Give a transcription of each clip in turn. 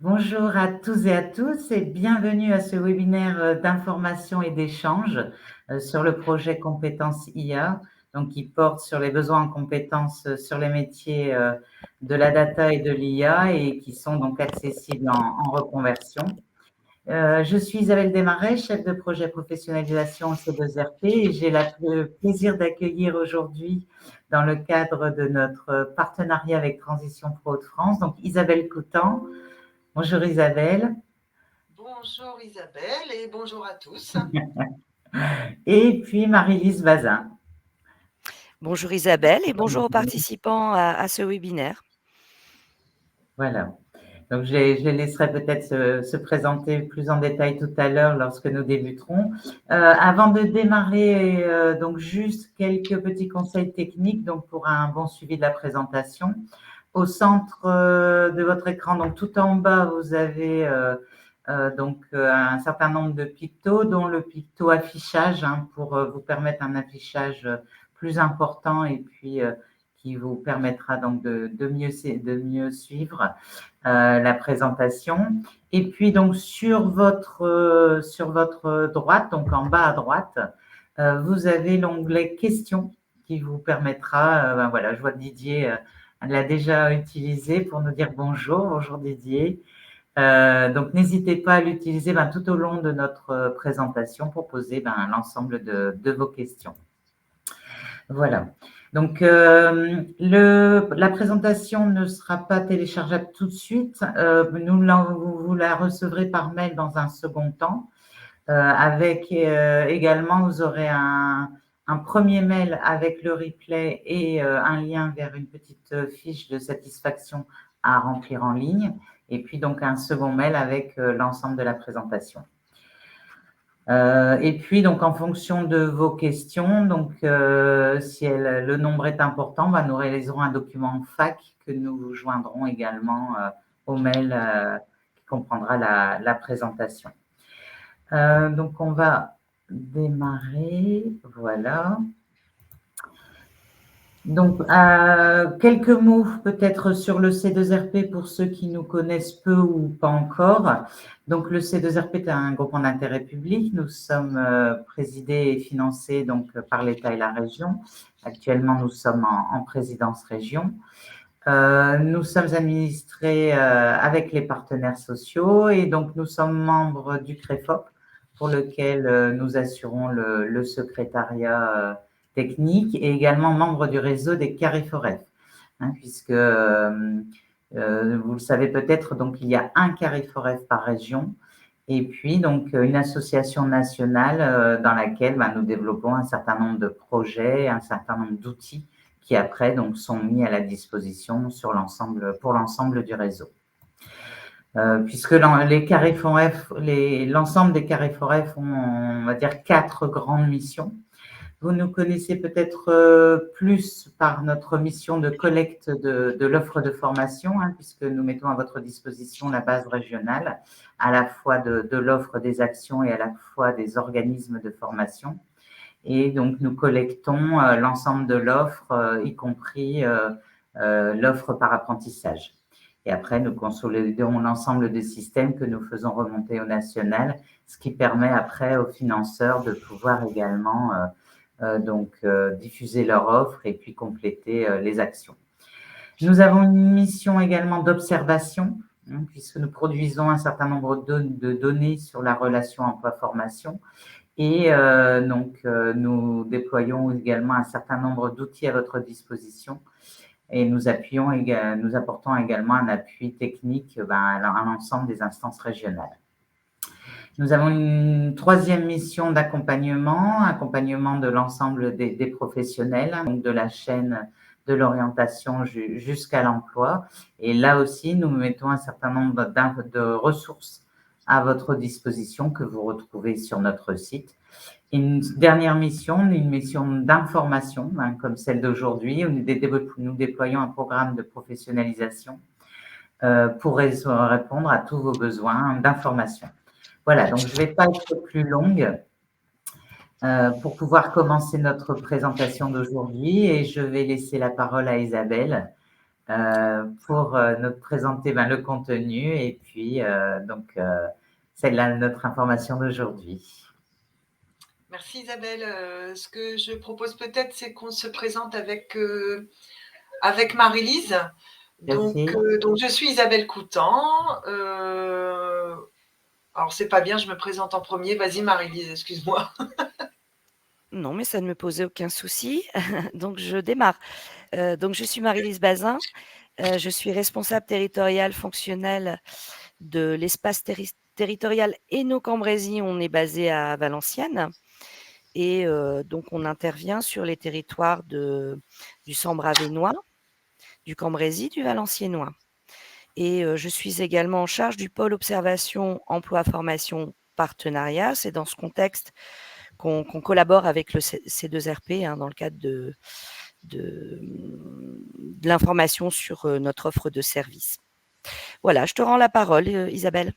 Bonjour à tous et à tous et bienvenue à ce webinaire d'information et d'échange sur le projet Compétences IA, donc qui porte sur les besoins en compétences sur les métiers de la data et de l'IA et qui sont donc accessibles en reconversion. Je suis Isabelle Desmarais, chef de projet professionnalisation au C2RP et j'ai le plaisir d'accueillir aujourd'hui dans le cadre de notre partenariat avec Transition Pro de France, donc Isabelle Coutan. Bonjour Isabelle. Bonjour Isabelle et bonjour à tous. Et puis Marie-Lise Bazin. Bonjour Isabelle et bonjour aux participants à ce webinaire. Voilà. Donc, je les laisserai peut-être se présenter plus en détail tout à l'heure lorsque nous débuterons. Avant de démarrer, donc juste quelques petits conseils techniques donc pour un bon suivi de la présentation. Au centre de votre écran, donc tout en bas, vous avez un certain nombre de pictos, dont le picto affichage pour vous permettre un affichage plus important et puis qui vous permettra donc de mieux suivre la présentation. Et puis donc sur votre droite, donc en bas à droite, vous avez l'onglet questions qui vous permettra, voilà, je vois Didier l'a déjà utilisé pour nous dire bonjour. Bonjour Didier. Donc n'hésitez pas à l'utiliser tout au long de notre présentation pour poser l'ensemble de vos questions. Voilà. Donc, la présentation ne sera pas téléchargeable tout de suite. Vous la recevrez par mail dans un second temps. Avec également, vous aurez un premier mail avec le replay et un lien vers une petite fiche de satisfaction à remplir en ligne. Et puis, donc, un second mail avec l'ensemble de la présentation. Et puis, donc, en fonction de vos questions, donc, si le nombre est important, nous réaliserons un document FAQ que nous vous joindrons également au mail qui comprendra la présentation. Donc, on va démarrer. Voilà. Donc, quelques mots peut-être sur le C2RP pour ceux qui nous connaissent peu ou pas encore. Donc, le C2RP est un groupement d'intérêt public. Nous sommes présidés et financés donc, par l'État et la région. Actuellement, nous sommes en présidence région. Nous sommes administrés avec les partenaires sociaux et donc nous sommes membres du CREFOP pour lequel nous assurons le secrétariat technique et également membre du réseau des CARIFOREF, puisque vous le savez peut-être, donc il y a un CARIFOREF par région et puis donc une association nationale dans laquelle nous développons un certain nombre de projets, un certain nombre d'outils qui après donc sont mis à la disposition pour l'ensemble du réseau. Puisque les CARIFOREF, l'ensemble des CARIFOREF ont, on va dire, 4 grandes missions. Vous nous connaissez peut-être plus par notre mission de collecte de l'offre de formation, puisque nous mettons à votre disposition la base régionale, à la fois de l'offre des actions et à la fois des organismes de formation. Et donc, nous collectons l'ensemble de l'offre, y compris l'offre par apprentissage. Et après, nous consolidons l'ensemble des systèmes que nous faisons remonter au national, ce qui permet après aux financeurs de pouvoir également diffuser leur offre et puis compléter les actions. Nous avons une mission également d'observation, puisque nous produisons un certain nombre de données sur la relation emploi-formation. Et nous déployons également un certain nombre d'outils à votre disposition et nous apportons également un appui technique à l'ensemble des instances régionales. Nous avons une troisième mission accompagnement de l'ensemble des professionnels, donc de la chaîne de l'orientation jusqu'à l'emploi. Et là aussi, nous mettons un certain nombre de ressources à votre disposition que vous retrouvez sur notre site. Et une dernière mission, une mission d'information, comme celle d'aujourd'hui, où nous déployons un programme de professionnalisation pour répondre à tous vos besoins d'information. Voilà, donc je ne vais pas être plus longue pour pouvoir commencer notre présentation d'aujourd'hui et je vais laisser la parole à Isabelle pour nous présenter le contenu et puis c'est là notre information d'aujourd'hui. Merci Isabelle. Ce que je propose peut-être, c'est qu'on se présente avec Marie-Lise. Donc, je suis Isabelle Coutan. Alors, c'est pas bien, je me présente en premier. Vas-y Marie-Lise, excuse-moi. Non, mais ça ne me posait aucun souci. Donc, je démarre. Donc, je suis Marie-Lise Bazin. Je suis responsable territoriale fonctionnelle de l'espace territorial Hainaut-Cambrésis. On est basé à Valenciennes. Et donc, on intervient sur les territoires du Sambravénois, du Cambrésis, du Valenciennois. Et je suis également en charge du pôle observation, emploi, formation, partenariat. C'est dans ce contexte qu'on collabore avec le C2RP dans le cadre de l'information sur notre offre de service. Voilà, je te rends la parole, Isabelle.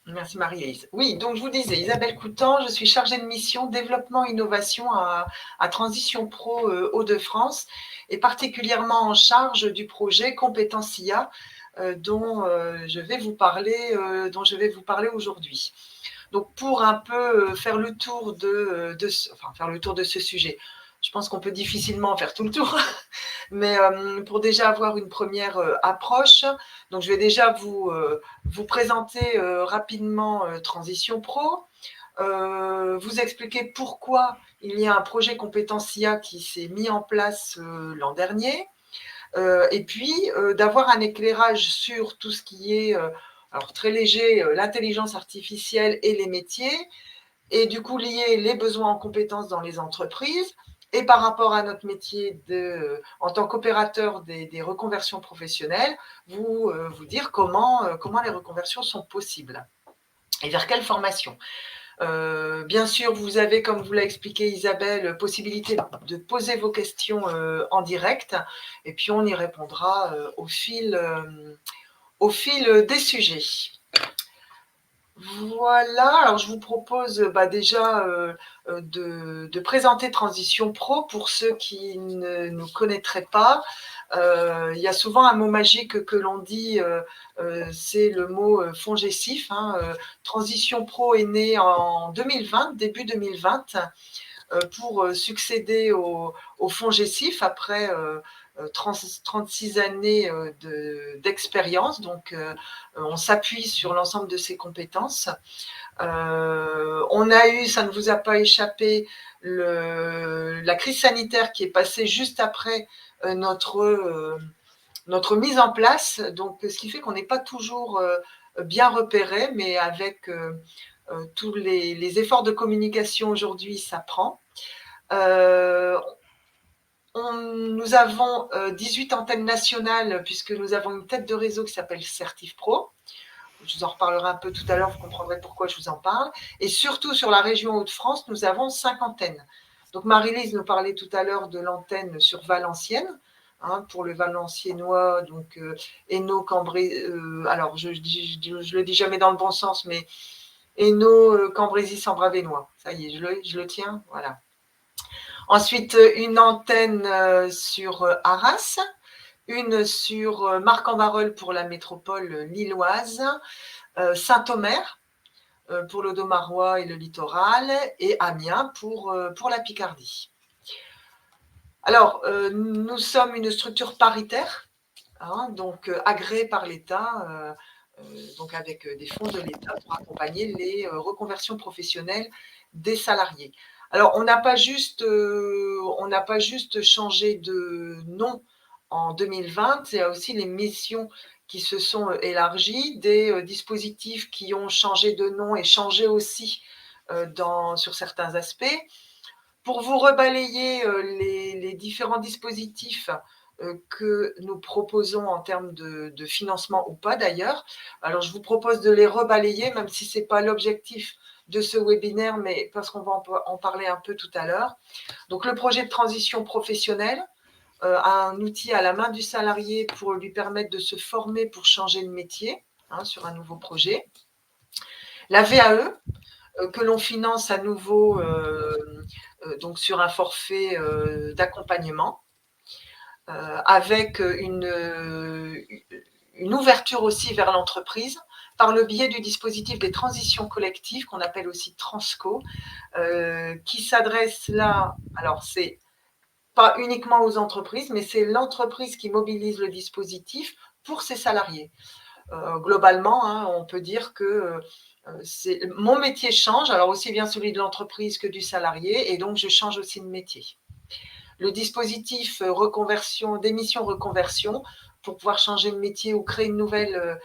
Merci Marie-Lise. Oui, donc je vous disais, Isabelle Coutan, je suis chargée de mission développement innovation à Transition Pro Hauts-de-France et particulièrement en charge du projet Compétences IA dont je vais vous parler aujourd'hui. Donc pour un peu faire le tour de ce sujet, je pense qu'on peut difficilement faire tout le tour, mais pour déjà avoir une première approche, donc je vais déjà vous présenter rapidement Transition Pro, vous expliquer pourquoi il y a un projet Compétences IA qui s'est mis en place l'an dernier, et puis d'avoir un éclairage sur tout ce qui est, alors très léger, l'intelligence artificielle et les métiers, et du coup lier les besoins en compétences dans les entreprises, et par rapport à notre métier en tant qu'opérateur des reconversions professionnelles, vous dire comment les reconversions sont possibles et vers quelle formation. Bien sûr, vous avez, comme vous l'a expliqué Isabelle, possibilité de poser vos questions en direct et puis on y répondra au fil des sujets. Voilà, alors je vous propose déjà de présenter Transition Pro pour ceux qui ne nous connaîtraient pas. Il y a souvent un mot magique que l'on dit, c'est le mot FONGECIF. Transition Pro est né en 2020, début 2020, pour succéder au FONGECIF après 36 années d'expérience. Donc, on s'appuie sur l'ensemble de ces compétences. On a eu, ça ne vous a pas échappé, la crise sanitaire qui est passée juste après notre mise en place. Donc, ce qui fait qu'on n'est pas toujours bien repéré, mais avec tous les efforts de communication aujourd'hui, ça prend. Nous avons 18 antennes nationales puisque nous avons une tête de réseau qui s'appelle Certif Pro. Je vous en reparlerai un peu tout à l'heure, vous comprendrez pourquoi je vous en parle. Et surtout sur la région Hauts-de-France, nous avons 5 antennes. Donc Marie-Lise nous parlait tout à l'heure de l'antenne sur Valenciennes, pour le Valenciennois, donc Hainaut-Cambrésis, alors je le dis jamais dans le bon sens, mais Hainaut-Cambrésis Sambravénois. Ça y est, je le tiens, voilà. Ensuite, une antenne sur Arras, une sur Marc-en-Barœul pour la métropole lilloise, Saint-Omer pour le Domarois et le littoral, et Amiens pour la Picardie. Alors, nous sommes une structure paritaire, donc agréée par l'État, donc avec des fonds de l'État pour accompagner les reconversions professionnelles des salariés. Alors, on n'a pas juste changé de nom en 2020, il y a aussi les missions qui se sont élargies, des dispositifs qui ont changé de nom et changé aussi sur certains aspects. Pour vous rebalayer les différents dispositifs que nous proposons en termes de financement ou pas d'ailleurs, alors je vous propose de les rebalayer, même si ce n'est pas l'objectif de ce webinaire, mais parce qu'on va en parler un peu tout à l'heure. Donc le projet de transition professionnelle, un outil à la main du salarié pour lui permettre de se former pour changer de métier sur un nouveau projet. La VAE, que l'on finance à nouveau donc sur un forfait d'accompagnement. avec une ouverture aussi vers l'entreprise par le biais du dispositif des transitions collectives qu'on appelle aussi Transco, qui s'adresse là, alors c'est pas uniquement aux entreprises, mais c'est l'entreprise qui mobilise le dispositif pour ses salariés. Globalement, hein, on peut dire que mon métier change, alors aussi bien celui de l'entreprise que du salarié, et donc je change aussi de métier. Le dispositif reconversion, démission reconversion, pour pouvoir changer de métier ou créer une nouvelle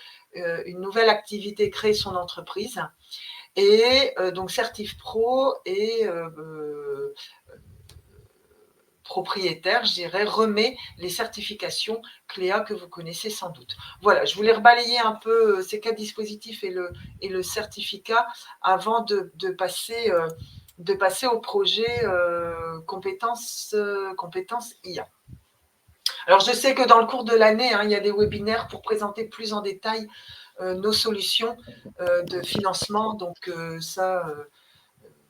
activité, créer son entreprise. Et donc Certif Pro et propriétaire, je dirais, remet les certifications Cléa que vous connaissez sans doute. Voilà, je voulais rebalayer un peu ces 4 dispositifs et le certificat avant de passer au projet compétences IA. Alors, je sais que dans le cours de l'année, il y a des webinaires pour présenter plus en détail nos solutions de financement. Donc, ça,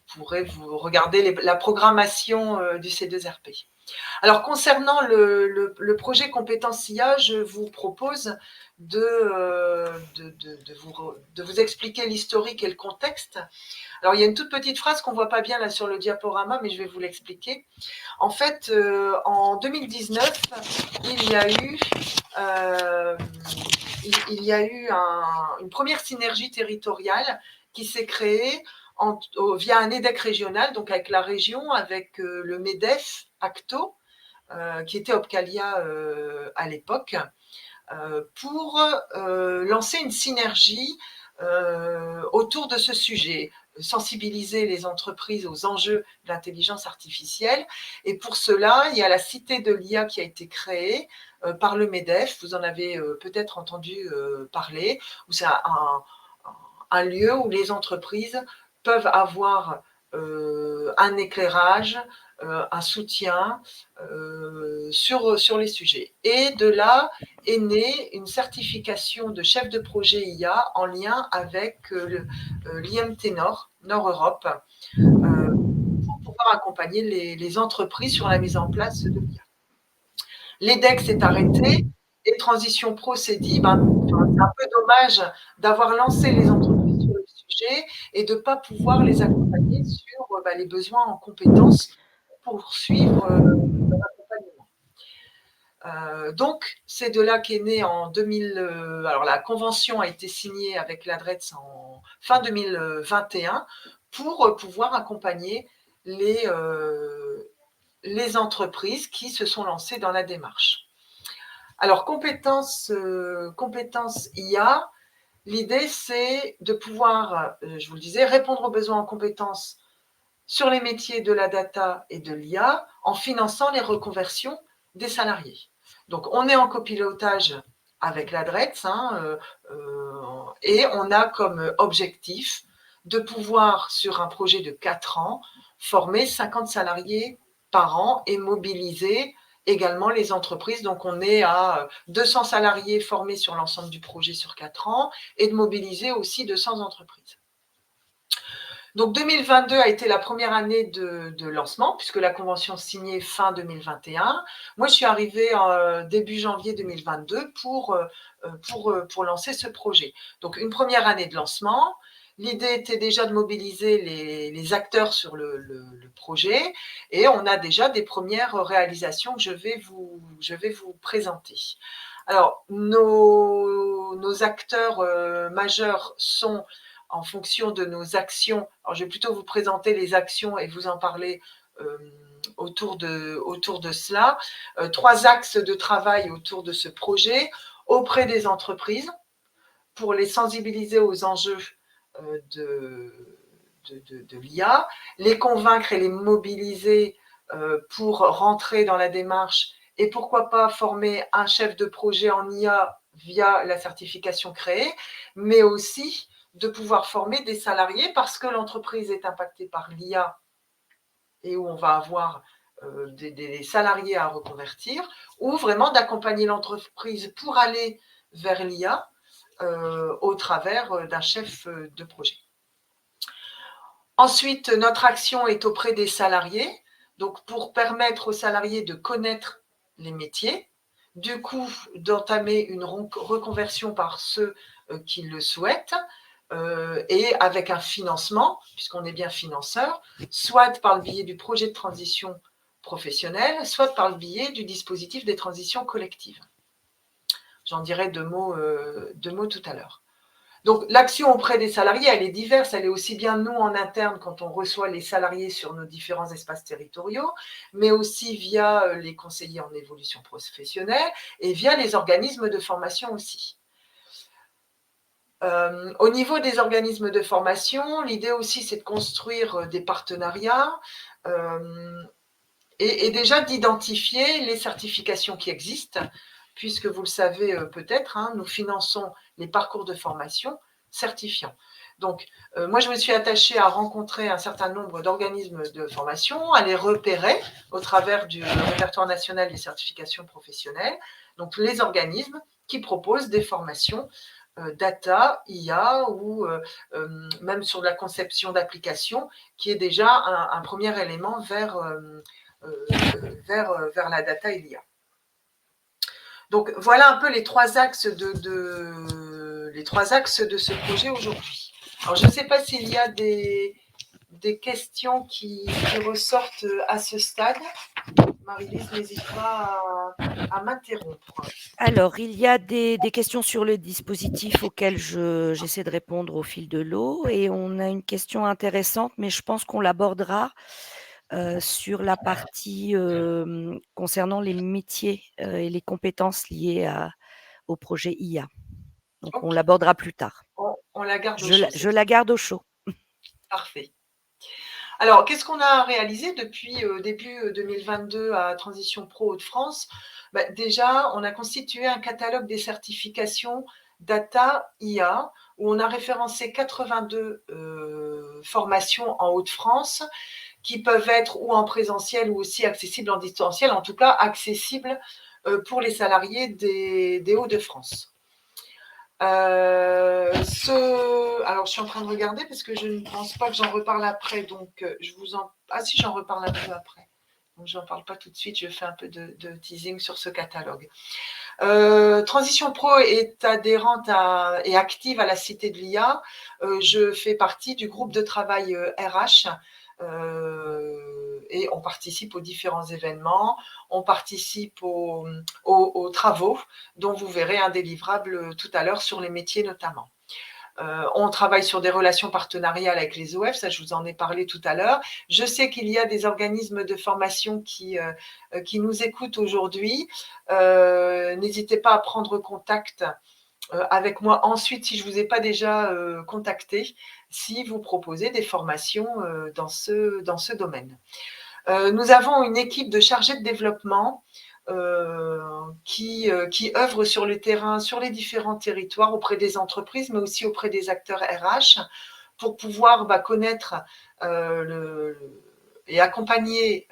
vous pourrez vous regarder la programmation du C2RP. Alors, concernant le projet Compétences IA, je vous propose de vous expliquer l'historique et le contexte. Alors, il y a une toute petite phrase qu'on ne voit pas bien là sur le diaporama, mais je vais vous l'expliquer. En fait, en 2019, il y a eu une première synergie territoriale qui s'est créée via un EDEC régional, donc avec la région, avec le MEDEF, Acto, qui était Opcalia à l'époque, pour lancer une synergie autour de ce sujet, sensibiliser les entreprises aux enjeux de l'intelligence artificielle. Et pour cela, il y a la Cité de l'IA qui a été créée par le MEDEF. Vous en avez peut-être entendu parler, où c'est un lieu où les entreprises peuvent avoir un éclairage, un soutien sur les sujets. Et de là est née une certification de chef de projet IA en lien avec l'IMT Nord Europe, pour pouvoir accompagner les entreprises sur la mise en place de l'IA. L'EDEC s'est arrêté et Transition Pro s'est dit, c'est un peu dommage d'avoir lancé les entreprises sur le sujet et de ne pas pouvoir les accompagner sur les besoins en compétences pour poursuivre leur accompagnement. Donc, c'est de là qu'est né en 2000. Alors, la convention a été signée avec l'ADRETS en fin 2021 pour pouvoir accompagner les entreprises qui se sont lancées dans la démarche. Alors, compétences IA, l'idée, c'est de pouvoir, je vous le disais, répondre aux besoins en compétences sur les métiers de la data et de l'IA en finançant les reconversions des salariés. Donc, on est en copilotage avec l'ADRETS et on a comme objectif de pouvoir, sur un projet de 4 ans, former 50 salariés par an et mobiliser également les entreprises. Donc, on est à 200 salariés formés sur l'ensemble du projet sur 4 ans et de mobiliser aussi 200 entreprises. Donc, 2022 a été la première année de lancement, puisque la convention signée fin 2021. Moi, je suis arrivée début janvier 2022 pour lancer ce projet. Donc, une première année de lancement. L'idée était déjà de mobiliser les acteurs sur le projet et on a déjà des premières réalisations que je vais vous présenter. Alors, nos acteurs majeurs sont, en fonction de nos actions, alors je vais plutôt vous présenter les actions et vous en parler autour de cela. 3 axes de travail autour de ce projet, auprès des entreprises, pour les sensibiliser aux enjeux de l'IA, les convaincre et les mobiliser pour rentrer dans la démarche et pourquoi pas former un chef de projet en IA via la certification créée, mais aussi de pouvoir former des salariés parce que l'entreprise est impactée par l'IA et où on va avoir des salariés à reconvertir, ou vraiment d'accompagner l'entreprise pour aller vers l'IA au travers d'un chef de projet. Ensuite, notre action est auprès des salariés, donc pour permettre aux salariés de connaître les métiers, du coup d'entamer une reconversion par ceux qui le souhaitent, et avec un financement, puisqu'on est bien financeur, soit par le biais du projet de transition professionnelle, soit par le biais du dispositif des transitions collectives. J'en dirai deux mots tout à l'heure. Donc, l'action auprès des salariés, elle est diverse. Elle est aussi bien nous en interne quand on reçoit les salariés sur nos différents espaces territoriaux, mais aussi via les conseillers en évolution professionnelle et via les organismes de formation aussi. Au niveau des organismes de formation, l'idée aussi, c'est de construire des partenariats et déjà d'identifier les certifications qui existent, puisque vous le savez peut-être, nous finançons les parcours de formation certifiants. Donc, moi, je me suis attachée à rencontrer un certain nombre d'organismes de formation, à les repérer au travers du répertoire national des certifications professionnelles, donc les organismes qui proposent des formations data, IA ou même sur la conception d'applications, qui est déjà un premier élément vers la data et l'IA. Donc, voilà un peu les trois axes de ce projet aujourd'hui. Alors, je ne sais pas s'il y a des questions qui ressortent à ce stade. Marie-Lise, n'hésite pas à m'interrompre. Alors, il y a des questions sur le dispositif auxquelles j'essaie de répondre au fil de l'eau, et on a une question intéressante, mais je pense qu'on l'abordera sur la partie concernant les métiers et les compétences liées au projet IA. Donc, on l'abordera plus tard. On la garde au chaud. Je la garde au chaud. Parfait. Alors, qu'est-ce qu'on a réalisé depuis début 2022 à Transition Pro Hauts-de-France ? Déjà, on a constitué un catalogue des certifications data IA où on a référencé 82 formations en Hauts-de-France qui peuvent être ou en présentiel ou aussi accessibles en distanciel, en tout cas accessibles pour les salariés des Hauts-de-France. Alors, je suis en train de regarder parce que je ne pense pas que j'en reparle après. Donc, Ah si, j'en reparle un peu après. Donc, je n'en parle pas tout de suite. Je fais un peu de teasing sur ce catalogue. Transition Pro est adhérente et active à la Cité de l'IA. Je fais partie du groupe de travail RH. Et on participe aux différents événements, on participe aux travaux dont vous verrez un délivrable tout à l'heure sur les métiers notamment. On travaille sur des relations partenariales avec les OF, ça je vous en ai parlé tout à l'heure. Je sais qu'il y a des organismes de formation qui nous écoutent aujourd'hui. N'hésitez pas à prendre contact avec moi ensuite si je ne vous ai pas déjà contacté, si vous proposez des formations dans ce domaine. Nous avons une équipe de chargés de développement qui œuvrent sur le terrain, sur les différents territoires, auprès des entreprises, mais aussi auprès des acteurs RH, pour pouvoir connaître et accompagner,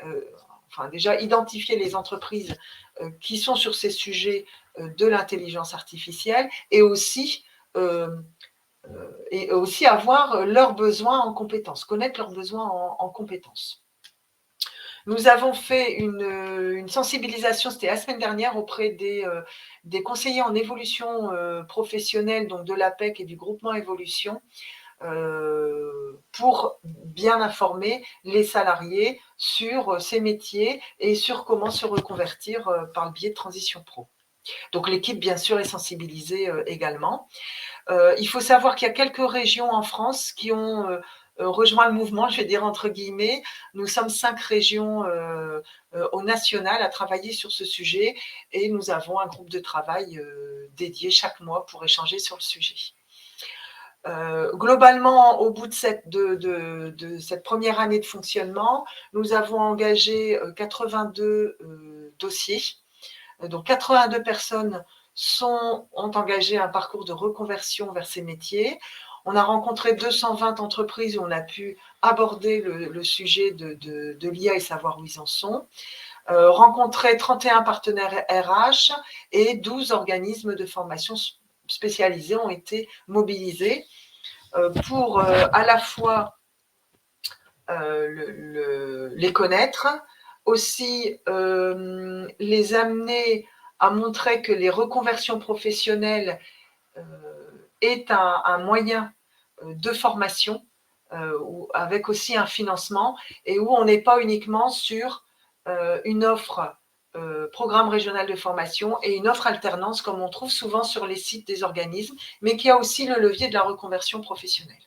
déjà identifier les entreprises qui sont sur ces sujets de l'intelligence artificielle et aussi avoir leurs besoins en compétences, connaître leurs besoins en compétences. Nous avons fait une sensibilisation, c'était la semaine dernière, auprès des conseillers en évolution professionnelle, donc de l'APEC et du groupement évolution, pour bien informer les salariés sur ces métiers et sur comment se reconvertir par le biais de Transition Pro. Donc l'équipe, bien sûr, est sensibilisée également. Il faut savoir qu'il y a quelques régions en France qui ont rejoint le mouvement, je vais dire entre guillemets. Nous sommes 5 régions au national à travailler sur ce sujet et nous avons un groupe de travail dédié chaque mois pour échanger sur le sujet. Globalement, au bout de cette première année de fonctionnement, nous avons engagé 82 dossiers. Donc 82 personnes ont engagé un parcours de reconversion vers ces métiers. On a rencontré 220 entreprises où on a pu aborder le sujet de l'IA et savoir où ils en sont. Rencontré 31 partenaires RH et 12 organismes de formation spécialisés ont été mobilisés pour à la fois les connaître, aussi les amener à montrer que les reconversions professionnelles est un moyen de formation avec aussi un financement et où on n'est pas uniquement sur une offre programme régional de formation et une offre alternance comme on trouve souvent sur les sites des organismes, mais qui a aussi le levier de la reconversion professionnelle.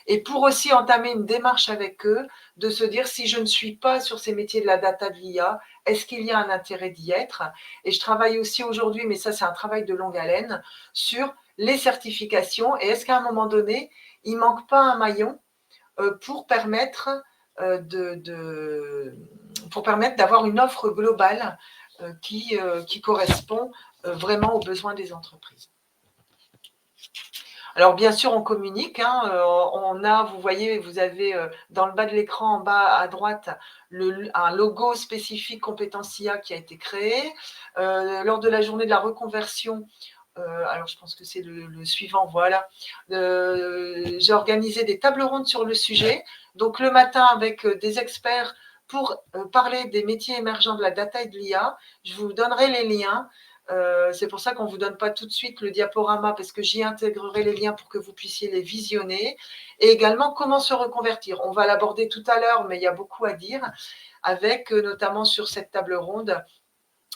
Et pour aussi entamer une démarche avec eux, de se dire si je ne suis pas sur ces métiers de la data de l'IA, est-ce qu'il y a un intérêt d'y être? Et je travaille aussi aujourd'hui, mais ça c'est un travail de longue haleine, sur les certifications et est-ce qu'à un moment donné, il ne manque pas un maillon pour permettre d'avoir une offre globale qui correspond vraiment aux besoins des entreprises. Alors, bien sûr, on communique. On a, vous voyez, vous avez dans le bas de l'écran, en bas à droite, un logo spécifique compétence IA qui a été créé. Lors de la journée de la reconversion, alors je pense que c'est le suivant, voilà. J'ai organisé des tables rondes sur le sujet. Donc, le matin, avec des experts pour parler des métiers émergents de la data et de l'IA. Je vous donnerai les liens. C'est pour ça qu'on ne vous donne pas tout de suite le diaporama parce que j'y intégrerai les liens pour que vous puissiez les visionner. Et également, comment se reconvertir. On va l'aborder tout à l'heure, mais il y a beaucoup à dire, avec notamment sur cette table ronde,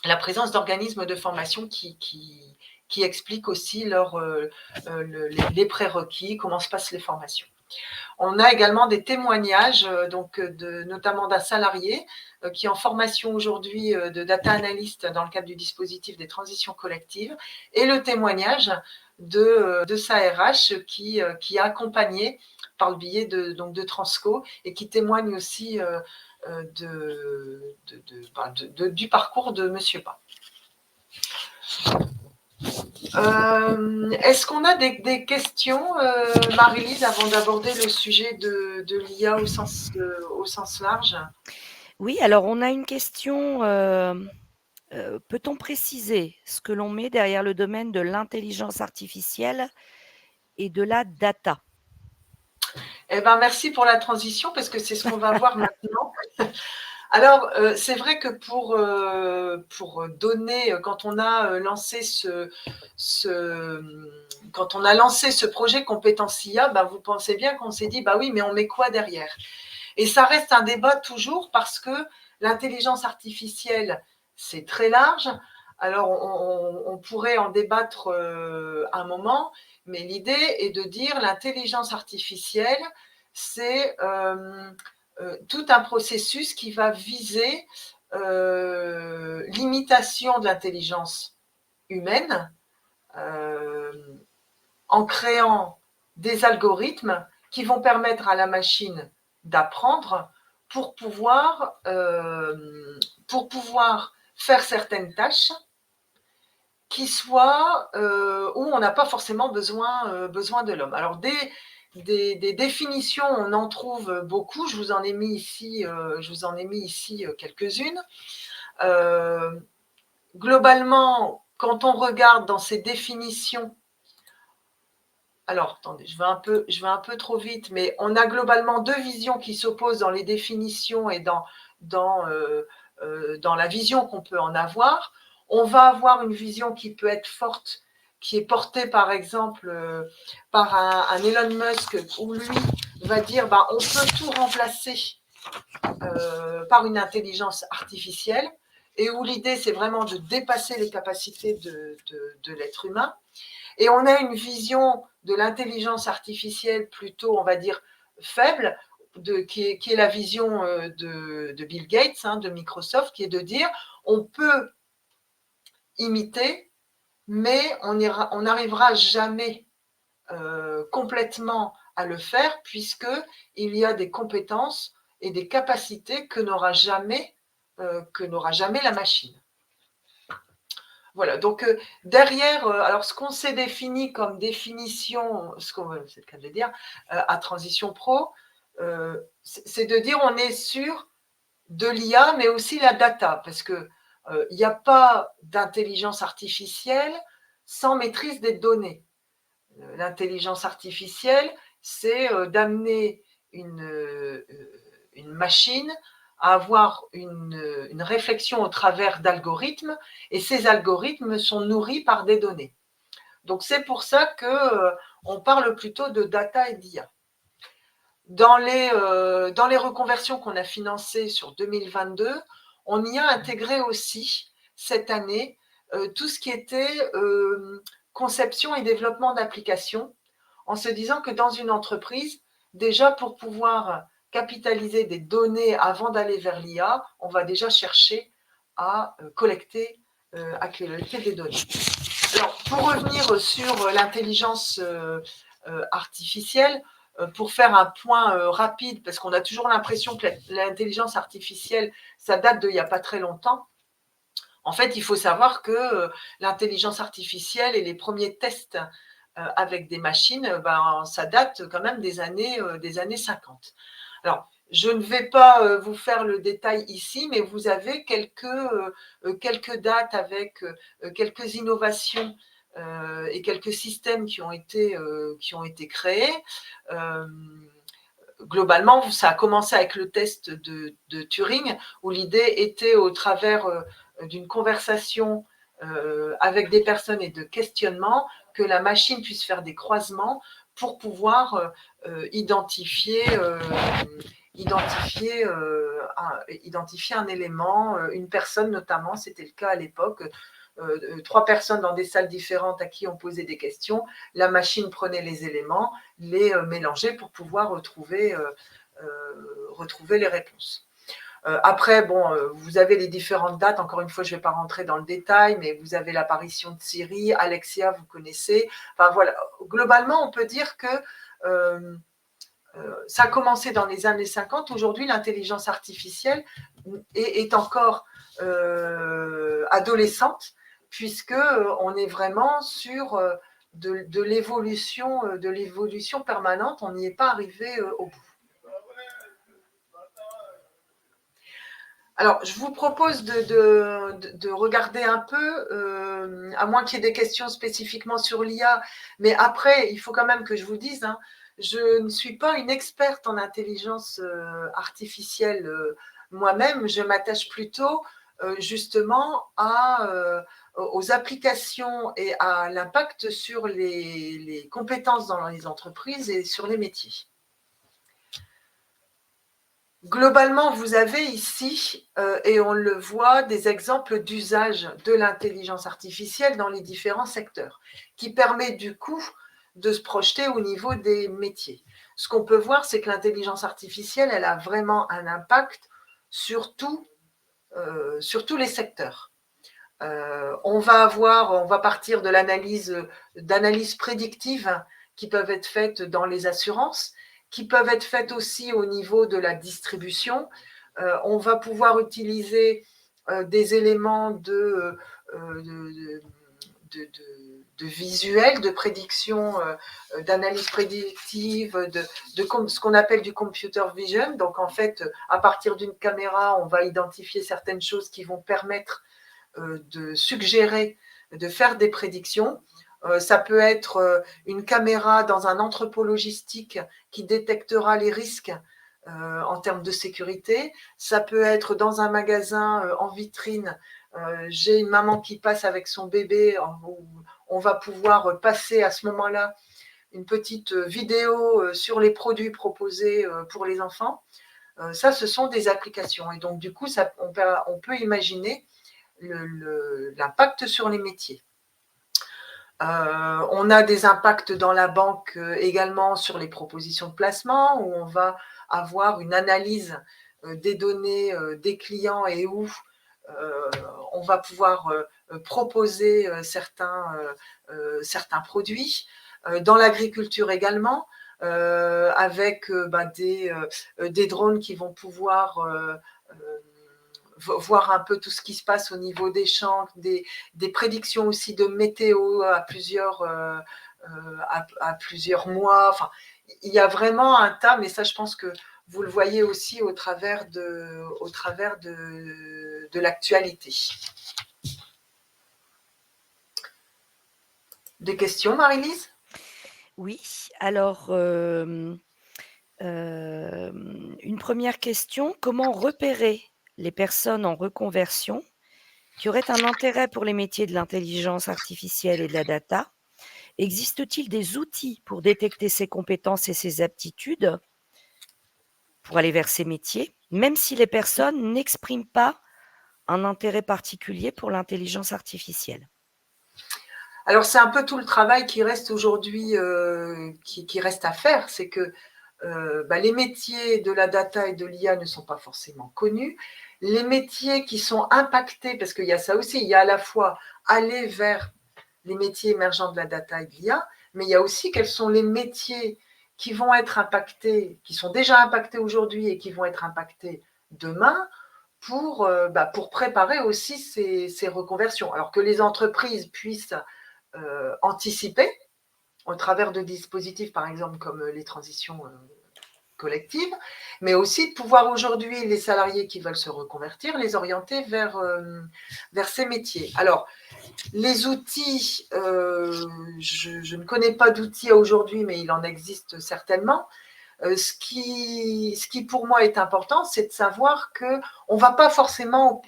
la présence d'organismes de formation qui expliquent aussi les prérequis, comment se passent les formations. On a également des témoignages, notamment d'un salarié qui est en formation aujourd'hui de data analyst dans le cadre du dispositif des transitions collectives, et le témoignage de sa RH qui a accompagné par le biais de Transco et qui témoigne aussi du parcours de Monsieur Pas. Est-ce qu'on a des questions, Marie-Lise, avant d'aborder le sujet de l'IA au sens large? Oui, alors on a une question. Peut-on préciser ce que l'on met derrière le domaine de l'intelligence artificielle et de la data? Eh ben, merci pour la transition, parce que c'est ce qu'on va voir maintenant. Alors, c'est vrai que pour donner, quand on a lancé ce projet Compétence IA, bah, vous pensez bien qu'on s'est dit, bah oui, mais on met quoi derrière? Et ça reste un débat toujours parce que l'intelligence artificielle, c'est très large. Alors, on pourrait en débattre un moment, mais l'idée est de dire l'intelligence artificielle, c'est tout un processus qui va viser l'imitation de l'intelligence humaine en créant des algorithmes qui vont permettre à la machine d'apprendre pour pouvoir faire certaines tâches qui soient où on n'a pas forcément besoin de l'homme. Alors, des définitions, on en trouve beaucoup. Je vous en ai mis ici quelques-unes. Globalement, quand on regarde dans ces définitions, alors attendez, je vais un peu trop vite, mais on a globalement deux visions qui s'opposent dans les définitions et dans la vision qu'on peut en avoir. On va avoir une vision qui peut être forte, qui est portée par exemple par un Elon Musk, où lui va dire on peut tout remplacer par une intelligence artificielle, et où l'idée c'est vraiment de dépasser les capacités de l'être humain. Et on a une vision de l'intelligence artificielle plutôt, on va dire, faible, qui est la vision de Bill Gates, de Microsoft, qui est de dire on peut imiter, mais on n'arrivera jamais complètement à le faire, puisqu'il y a des compétences et des capacités que n'aura jamais la machine. Voilà, donc derrière, alors ce qu'on s'est défini comme définition, c'est le cas de le dire, à Transition Pro, c'est de dire on est sur de l'IA, mais aussi la data, parce qu'il n'y a pas d'intelligence artificielle sans maîtrise des données. L'intelligence artificielle, c'est d'amener une machine à avoir une réflexion au travers d'algorithmes, et ces algorithmes sont nourris par des données. Donc, c'est pour ça qu'on parle plutôt de data et d'IA. Dans les reconversions qu'on a financées sur 2022, on y a intégré aussi cette année tout ce qui était conception et développement d'applications, en se disant que dans une entreprise, déjà pour pouvoir capitaliser des données avant d'aller vers l'IA, on va déjà chercher à collecter des données. Alors, pour revenir sur l'intelligence artificielle, pour faire un point rapide, parce qu'on a toujours l'impression que l'intelligence artificielle, ça date d'il n'y a pas très longtemps. En fait, il faut savoir que l'intelligence artificielle et les premiers tests avec des machines, ça date quand même des années 50. Alors, je ne vais pas vous faire le détail ici, mais vous avez quelques dates avec quelques innovations et quelques systèmes qui ont été créés. Globalement, ça a commencé avec le test de Turing, où l'idée était, au travers d'une conversation avec des personnes et de questionnements, que la machine puisse faire des croisements pour pouvoir identifier un élément, une personne notamment, c'était le cas à l'époque, 3 personnes dans des salles différentes à qui on posait des questions, la machine prenait les éléments, les mélangeait pour pouvoir retrouver les réponses. Après, vous avez les différentes dates. Encore une fois, je ne vais pas rentrer dans le détail, mais vous avez l'apparition de Siri, Alexia, vous connaissez. Enfin, voilà. Globalement, on peut dire que ça a commencé dans les années 50. Aujourd'hui, l'intelligence artificielle est encore adolescente, puisqu'on est vraiment sur de l'évolution permanente. On n'y est pas arrivé au bout. Alors, je vous propose de regarder un peu, à moins qu'il y ait des questions spécifiquement sur l'IA, mais après, il faut quand même que je vous dise, je ne suis pas une experte en intelligence artificielle moi-même, je m'attache plutôt justement aux applications et à l'impact sur les compétences dans les entreprises et sur les métiers. Globalement, vous avez ici, et on le voit, des exemples d'usage de l'intelligence artificielle dans les différents secteurs, qui permet du coup de se projeter au niveau des métiers. Ce qu'on peut voir, c'est que l'intelligence artificielle, elle a vraiment un impact sur tous les secteurs. On va partir de d'analyses prédictives qui peuvent être faites dans les assurances, qui peuvent être faites aussi au niveau de la distribution. On va pouvoir utiliser des éléments de visuel, de prédiction, d'analyse prédictive, de ce qu'on appelle du computer vision. Donc, en fait, à partir d'une caméra, on va identifier certaines choses qui vont permettre de suggérer, de faire des prédictions. Ça peut être une caméra dans un entrepôt logistique qui détectera les risques en termes de sécurité. Ça peut être dans un magasin en vitrine. J'ai une maman qui passe avec son bébé. On va pouvoir passer à ce moment-là une petite vidéo sur les produits proposés pour les enfants. Ça, ce sont des applications. Et donc, du coup, on peut imaginer l'impact sur les métiers. On a des impacts dans la banque également sur les propositions de placement, où on va avoir une analyse des données des clients et où on va pouvoir proposer certains produits. Dans l'agriculture également, avec des drones qui vont pouvoir voir un peu tout ce qui se passe au niveau des champs, des prédictions aussi de météo à plusieurs mois. Enfin, il y a vraiment un tas, mais ça, je pense que vous le voyez aussi au travers de l'actualité. Des questions, Marie-Lise ? Oui, alors Une première question, comment repérer les personnes en reconversion qui auraient un intérêt pour les métiers de l'intelligence artificielle et de la data? Existe-t-il des outils pour détecter ces compétences et ces aptitudes pour aller vers ces métiers, même si les personnes n'expriment pas un intérêt particulier pour l'intelligence artificielle? Alors, c'est un peu tout le travail qui reste aujourd'hui, qui reste à faire. C'est que les métiers de la data et de l'IA ne sont pas forcément connus. Les métiers qui sont impactés, parce qu'il y a ça aussi, il y a à la fois aller vers les métiers émergents de la data et de l'IA, mais il y a aussi quels sont les métiers qui vont être impactés, qui sont déjà impactés aujourd'hui et qui vont être impactés demain pour préparer aussi ces reconversions. Alors que les entreprises puissent anticiper au travers de dispositifs, par exemple, comme les transitions collectives, mais aussi de pouvoir aujourd'hui, les salariés qui veulent se reconvertir, les orienter vers ces métiers. Alors, les outils, je ne connais pas d'outils aujourd'hui, mais il en existe certainement. Ce qui pour moi est important, c'est de savoir qu'on ne va pas forcément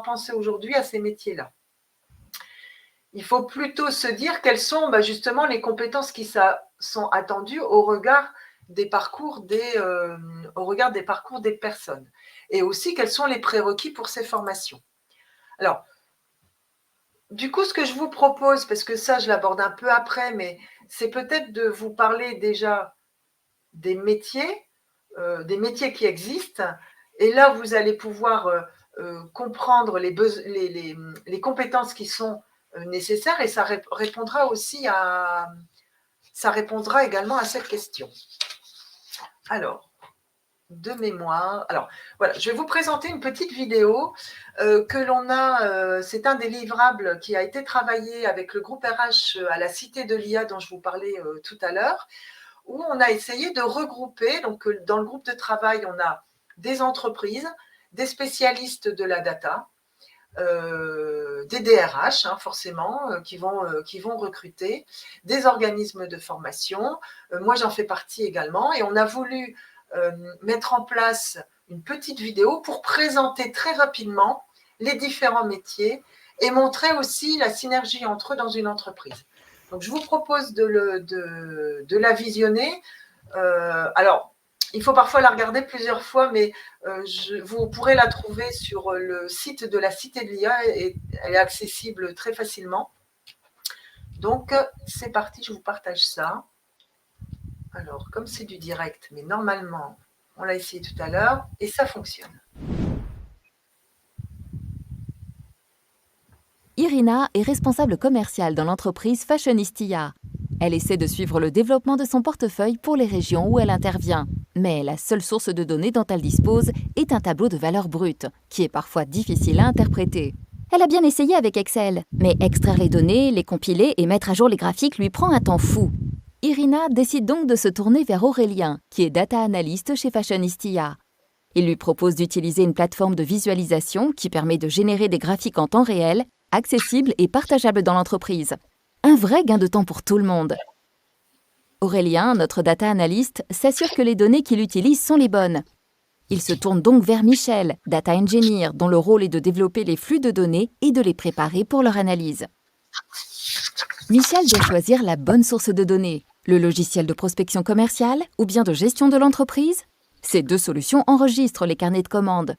penser aujourd'hui à ces métiers-là. Il faut plutôt se dire quelles sont justement les compétences qui sont attendues au regard des parcours des personnes, et aussi quels sont les prérequis pour ces formations. Alors, du coup, ce que je vous propose, parce que ça, je l'aborde un peu après, mais c'est peut-être de vous parler déjà des métiers qui existent, et là, vous allez pouvoir comprendre les compétences qui sont nécessaires, et ça répondra également à cette question. Alors, de mémoire. Alors, voilà, je vais vous présenter une petite vidéo que l'on a. C'est un des livrables qui a été travaillé avec le groupe RH à la Cité de l'IA dont je vous parlais tout à l'heure, où on a essayé de regrouper. Donc, dans le groupe de travail, on a des entreprises, des spécialistes de la data, des DRH, forcément, qui vont recruter, des organismes de formation. Moi, j'en fais partie également, et on a voulu mettre en place une petite vidéo pour présenter très rapidement les différents métiers et montrer aussi la synergie entre eux dans une entreprise. Donc, je vous propose de la visionner. Alors, il faut parfois la regarder plusieurs fois, mais vous pourrez la trouver sur le site de la Cité de l'IA et elle est accessible très facilement. Donc, c'est parti, je vous partage ça. Alors, comme c'est du direct, mais normalement, on l'a essayé tout à l'heure et ça fonctionne. Irina est responsable commerciale dans l'entreprise Fashionistia. Elle essaie de suivre le développement de son portefeuille pour les régions où elle intervient. Mais la seule source de données dont elle dispose est un tableau de valeur brute, qui est parfois difficile à interpréter. Elle a bien essayé avec Excel, mais extraire les données, les compiler et mettre à jour les graphiques lui prend un temps fou. Irina décide donc de se tourner vers Aurélien, qui est data analyst chez Fashionistia. Il lui propose d'utiliser une plateforme de visualisation qui permet de générer des graphiques en temps réel, accessibles et partageables dans l'entreprise. Un vrai gain de temps pour tout le monde. Aurélien, notre data analyst, s'assure que les données qu'il utilise sont les bonnes. Il se tourne donc vers Michel, data engineer, dont le rôle est de développer les flux de données et de les préparer pour leur analyse. Michel doit choisir la bonne source de données, le logiciel de prospection commerciale ou bien de gestion de l'entreprise. Ces deux solutions enregistrent les carnets de commandes.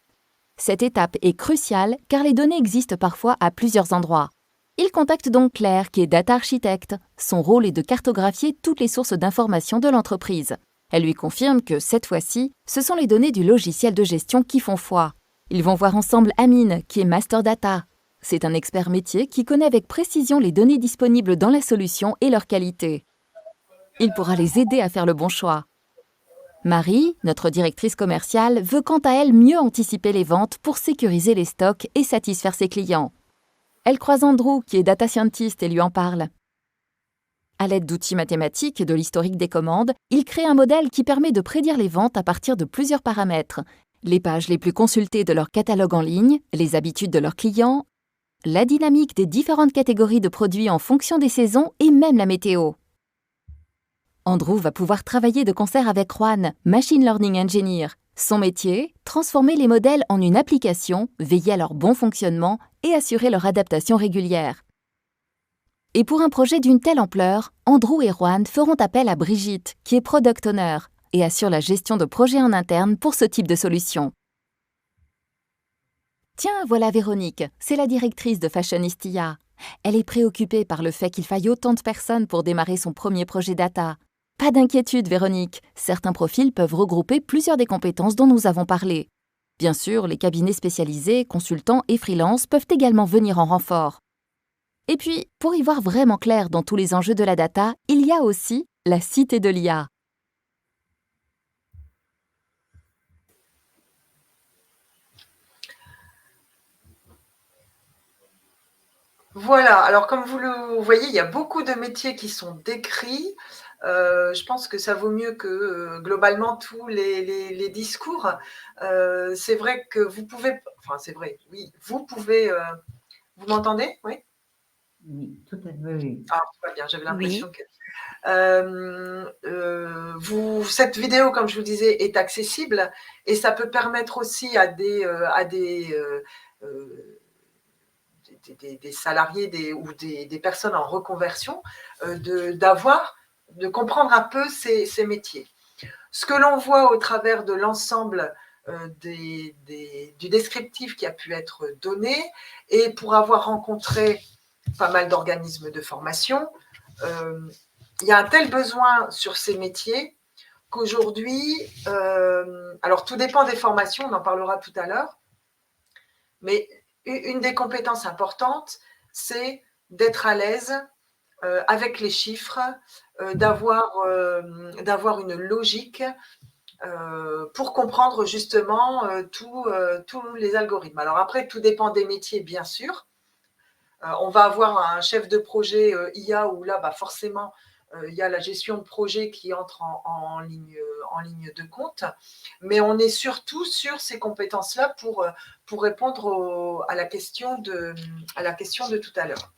Cette étape est cruciale car les données existent parfois à plusieurs endroits. Il contacte donc Claire, qui est data architecte. Son rôle est de cartographier toutes les sources d'informations de l'entreprise. Elle lui confirme que, cette fois-ci, ce sont les données du logiciel de gestion qui font foi. Ils vont voir ensemble Amine, qui est Master Data. C'est un expert métier qui connaît avec précision les données disponibles dans la solution et leur qualité. Il pourra les aider à faire le bon choix. Marie, notre directrice commerciale, veut quant à elle mieux anticiper les ventes pour sécuriser les stocks et satisfaire ses clients. Elle croise Andrew, qui est data scientist, et lui en parle. À l'aide d'outils mathématiques et de l'historique des commandes, il crée un modèle qui permet de prédire les ventes à partir de plusieurs paramètres. Les pages les plus consultées de leur catalogue en ligne, les habitudes de leurs clients, la dynamique des différentes catégories de produits en fonction des saisons et même la météo. Andrew va pouvoir travailler de concert avec Juan, Machine Learning Engineer. Son métier, transformer les modèles en une application, veiller à leur bon fonctionnement et assurer leur adaptation régulière. Et pour un projet d'une telle ampleur, Andrew et Juan feront appel à Brigitte, qui est Product Owner, et assure la gestion de projets en interne pour ce type de solution. Tiens, voilà Véronique, c'est la directrice de Fashionistia. Elle est préoccupée par le fait qu'il faille autant de personnes pour démarrer son premier projet data. Pas d'inquiétude, Véronique, certains profils peuvent regrouper plusieurs des compétences dont nous avons parlé. Bien sûr, les cabinets spécialisés, consultants et freelance peuvent également venir en renfort. Et puis, pour y voir vraiment clair dans tous les enjeux de la data, il y a aussi la Cité de l'IA. Voilà, alors comme vous le voyez, il y a beaucoup de métiers qui sont décrits. Je pense que ça vaut mieux que globalement tous les discours. C'est vrai que vous pouvez, enfin c'est vrai, oui, vous pouvez, vous m'entendez? Oui? Oui, tout à fait. Oui. Ah, tout va bien, j'avais l'impression Oui. que… cette vidéo, comme je vous disais, est accessible et ça peut permettre aussi à des salariés ou des personnes en reconversion de comprendre un peu ces métiers. Ce que l'on voit au travers de l'ensemble du descriptif qui a pu être donné, et pour avoir rencontré pas mal d'organismes de formation, il y a un tel besoin sur ces métiers qu'aujourd'hui, alors tout dépend des formations, on en parlera tout à l'heure, mais une des compétences importantes, c'est d'être à l'aise avec les chiffres, d'avoir une logique pour comprendre justement tous les algorithmes. Alors après, tout dépend des métiers, bien sûr. On va avoir un chef de projet IA où là, forcément, il y a la gestion de projet qui entre en ligne de compte. Mais on est surtout sur ces compétences-là pour répondre à la question de tout à l'heure.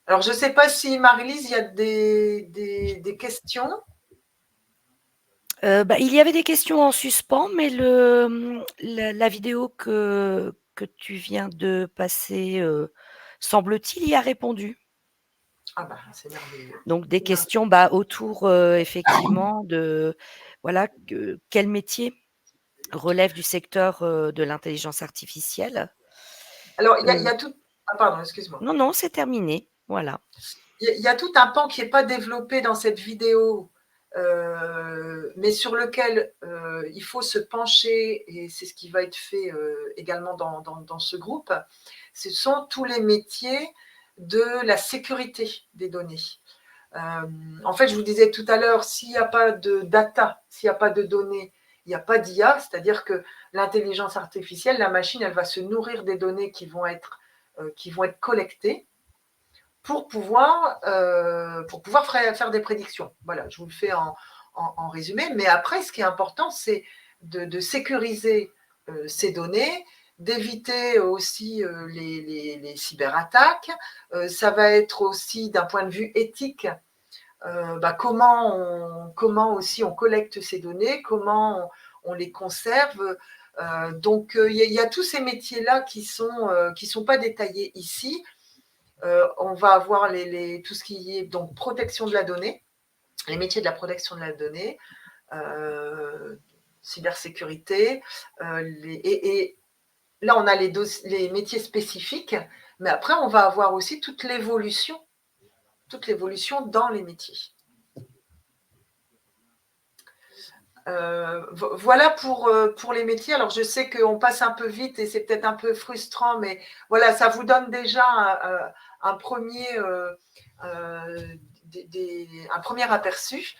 Alors, je ne sais pas si, Marie-Lise, il y a des questions. Il y avait des questions en suspens, mais la vidéo que tu viens de passer, semble-t-il, y a répondu. Ah c'est merveilleux. Donc des questions autour effectivement de quel métier relève du secteur de l'intelligence artificielle. Alors, il y a tout… Ah pardon, excuse-moi. Non, c'est terminé, voilà. Il y a tout un pan qui n'est pas développé dans cette vidéo, mais sur lequel il faut se pencher, et c'est ce qui va être fait également dans ce groupe. Ce sont tous les métiers de la sécurité des données. En fait, je vous disais tout à l'heure, s'il n'y a pas de data, s'il n'y a pas de données, il n'y a pas d'IA, c'est-à-dire que l'intelligence artificielle, la machine, elle va se nourrir des données qui vont être collectées pour pouvoir faire des prédictions. Voilà, je vous le fais en résumé. Mais après, ce qui est important, c'est de sécuriser ces données, d'éviter aussi les cyberattaques. Ça va être aussi d'un point de vue éthique, comment aussi on collecte ces données, comment on les conserve. Donc, il y a tous ces métiers-là qui sont pas détaillés ici. On va avoir tout ce qui est donc protection de la donnée, les métiers de la protection de la donnée, cybersécurité, et là on a les métiers spécifiques, mais après on va avoir aussi toute l'évolution dans les métiers. Voilà pour les métiers. Alors je sais qu'on passe un peu vite et c'est peut-être un peu frustrant, mais voilà, ça vous donne déjà un premier aperçu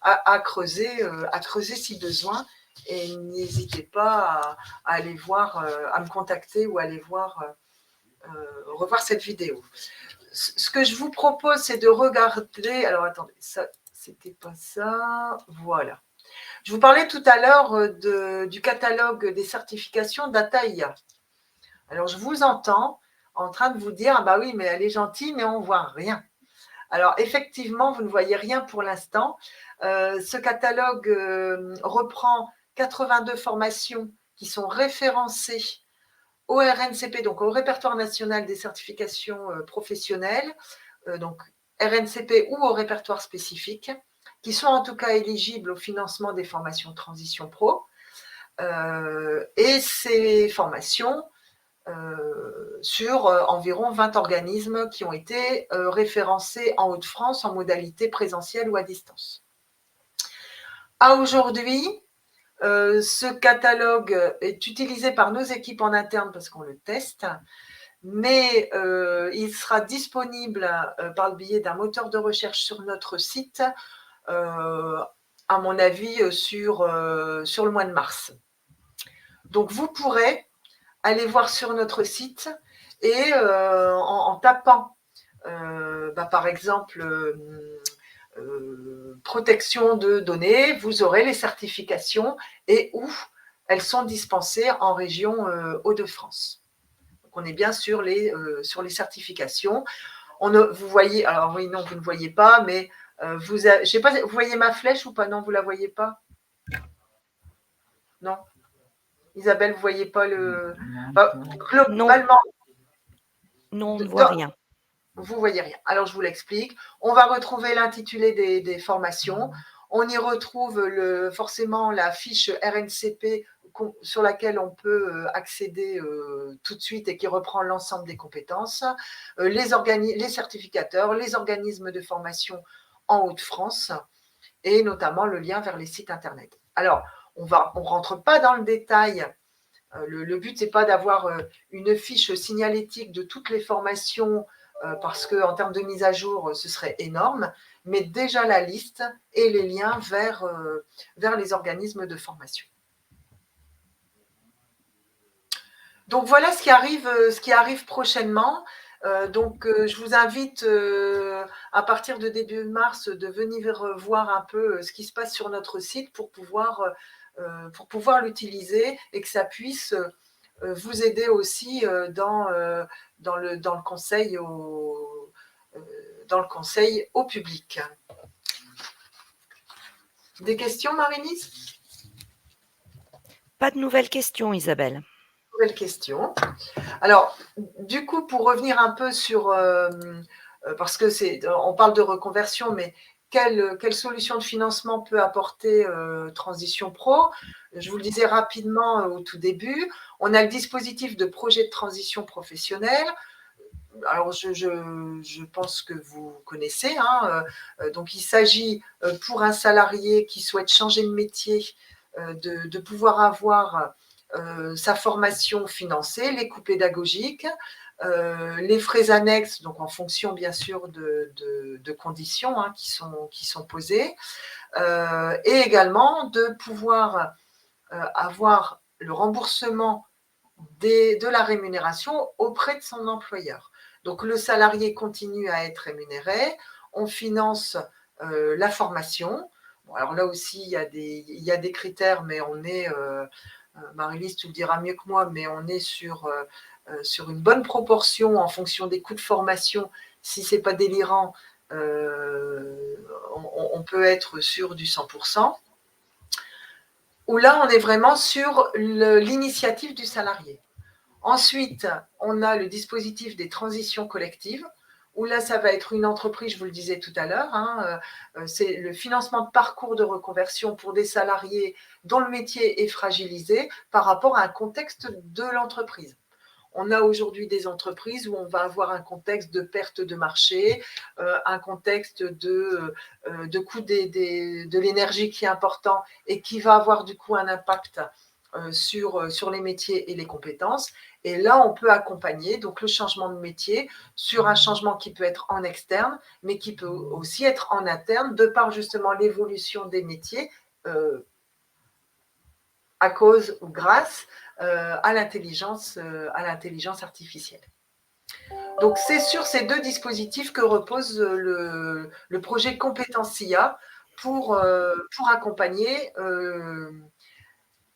à creuser si besoin. Et n'hésitez pas à aller voir, à me contacter ou à aller revoir cette vidéo. Ce que je vous propose, c'est de regarder… Alors attendez, ça, c'était pas ça. Voilà. Je vous parlais tout à l'heure du catalogue des certifications Data IA. Alors, je vous entends en train de vous dire, ah oui, mais elle est gentille, mais on ne voit rien. Alors, effectivement, vous ne voyez rien pour l'instant. Ce catalogue reprend 82 formations qui sont référencées au RNCP, donc au Répertoire national des certifications professionnelles, donc RNCP ou au répertoire spécifique, qui sont en tout cas éligibles au financement des formations Transition Pro. Et ces formations sur environ 20 organismes qui ont été référencés en Hauts-de-France en modalité présentielle ou à distance. À aujourd'hui, ce catalogue est utilisé par nos équipes en interne parce qu'on le teste, mais il sera disponible par le biais d'un moteur de recherche sur notre site, à mon avis, sur le mois de mars. Donc, vous pourrez aller voir sur notre site et en tapant, par exemple, protection de données, vous aurez les certifications et où elles sont dispensées en région Hauts-de-France. Donc, on est bien sur les certifications. Vous voyez, alors oui, non, vous ne voyez pas, mais je sais pas, vous voyez ma flèche ou pas? Non, vous ne la voyez pas? Non. Isabelle, vous ne voyez pas le… globalement… Non, on ne voit rien. Vous ne voyez rien. Alors, je vous l'explique. On va retrouver l'intitulé des formations. On y retrouve forcément la fiche RNCP sur laquelle on peut accéder tout de suite et qui reprend l'ensemble des compétences, les certificateurs, les organismes de formation en Hauts-de-France et notamment le lien vers les sites Internet. Alors, on ne rentre pas dans le détail. Le but, ce n'est pas d'avoir une fiche signalétique de toutes les formations parce qu'en termes de mise à jour, ce serait énorme, mais déjà la liste et les liens vers les organismes de formation. Donc, voilà ce qui arrive prochainement. Donc, je vous invite à partir de début mars de venir voir un peu ce qui se passe sur notre site pour pouvoir l'utiliser et que ça puisse vous aider aussi dans le conseil au public. Des questions, Marie-Lise? Pas de nouvelles questions, Isabelle. Nouvelle question. Alors, du coup, pour revenir un peu sur… parce que on parle de reconversion, mais quelle solution de financement peut apporter Transition Pro? Je vous le disais rapidement au tout début, on a le dispositif de projet de transition professionnelle. Alors, je pense que vous connaissez. Donc, il s'agit pour un salarié qui souhaite changer de métier de pouvoir avoir sa formation financée, les coûts pédagogiques, les frais annexes, donc en fonction bien sûr de conditions qui sont posées, et également de pouvoir avoir le remboursement de la rémunération auprès de son employeur. Donc le salarié continue à être rémunéré, on finance la formation. Bon, alors là aussi, il y a des critères, mais on est… Marie-Lise, tu le diras mieux que moi, mais on est sur une bonne proportion en fonction des coûts de formation. Si ce n'est pas délirant, on peut être sur du 100%. Où là, on est vraiment sur l'initiative du salarié. Ensuite, on a le dispositif des transitions collectives, où là, ça va être une entreprise, je vous le disais tout à l'heure, c'est le financement de parcours de reconversion pour des salariés dont le métier est fragilisé par rapport à un contexte de l'entreprise. On a aujourd'hui des entreprises où on va avoir un contexte de perte de marché, un contexte de coût de l'énergie qui est important et qui va avoir du coup un impact sur les métiers et les compétences. Et là, on peut accompagner donc le changement de métier sur un changement qui peut être en externe, mais qui peut aussi être en interne, de par justement l'évolution des métiers à cause ou grâce à l'intelligence artificielle. Donc, c'est sur ces deux dispositifs que repose le projet Compétences IA pour accompagner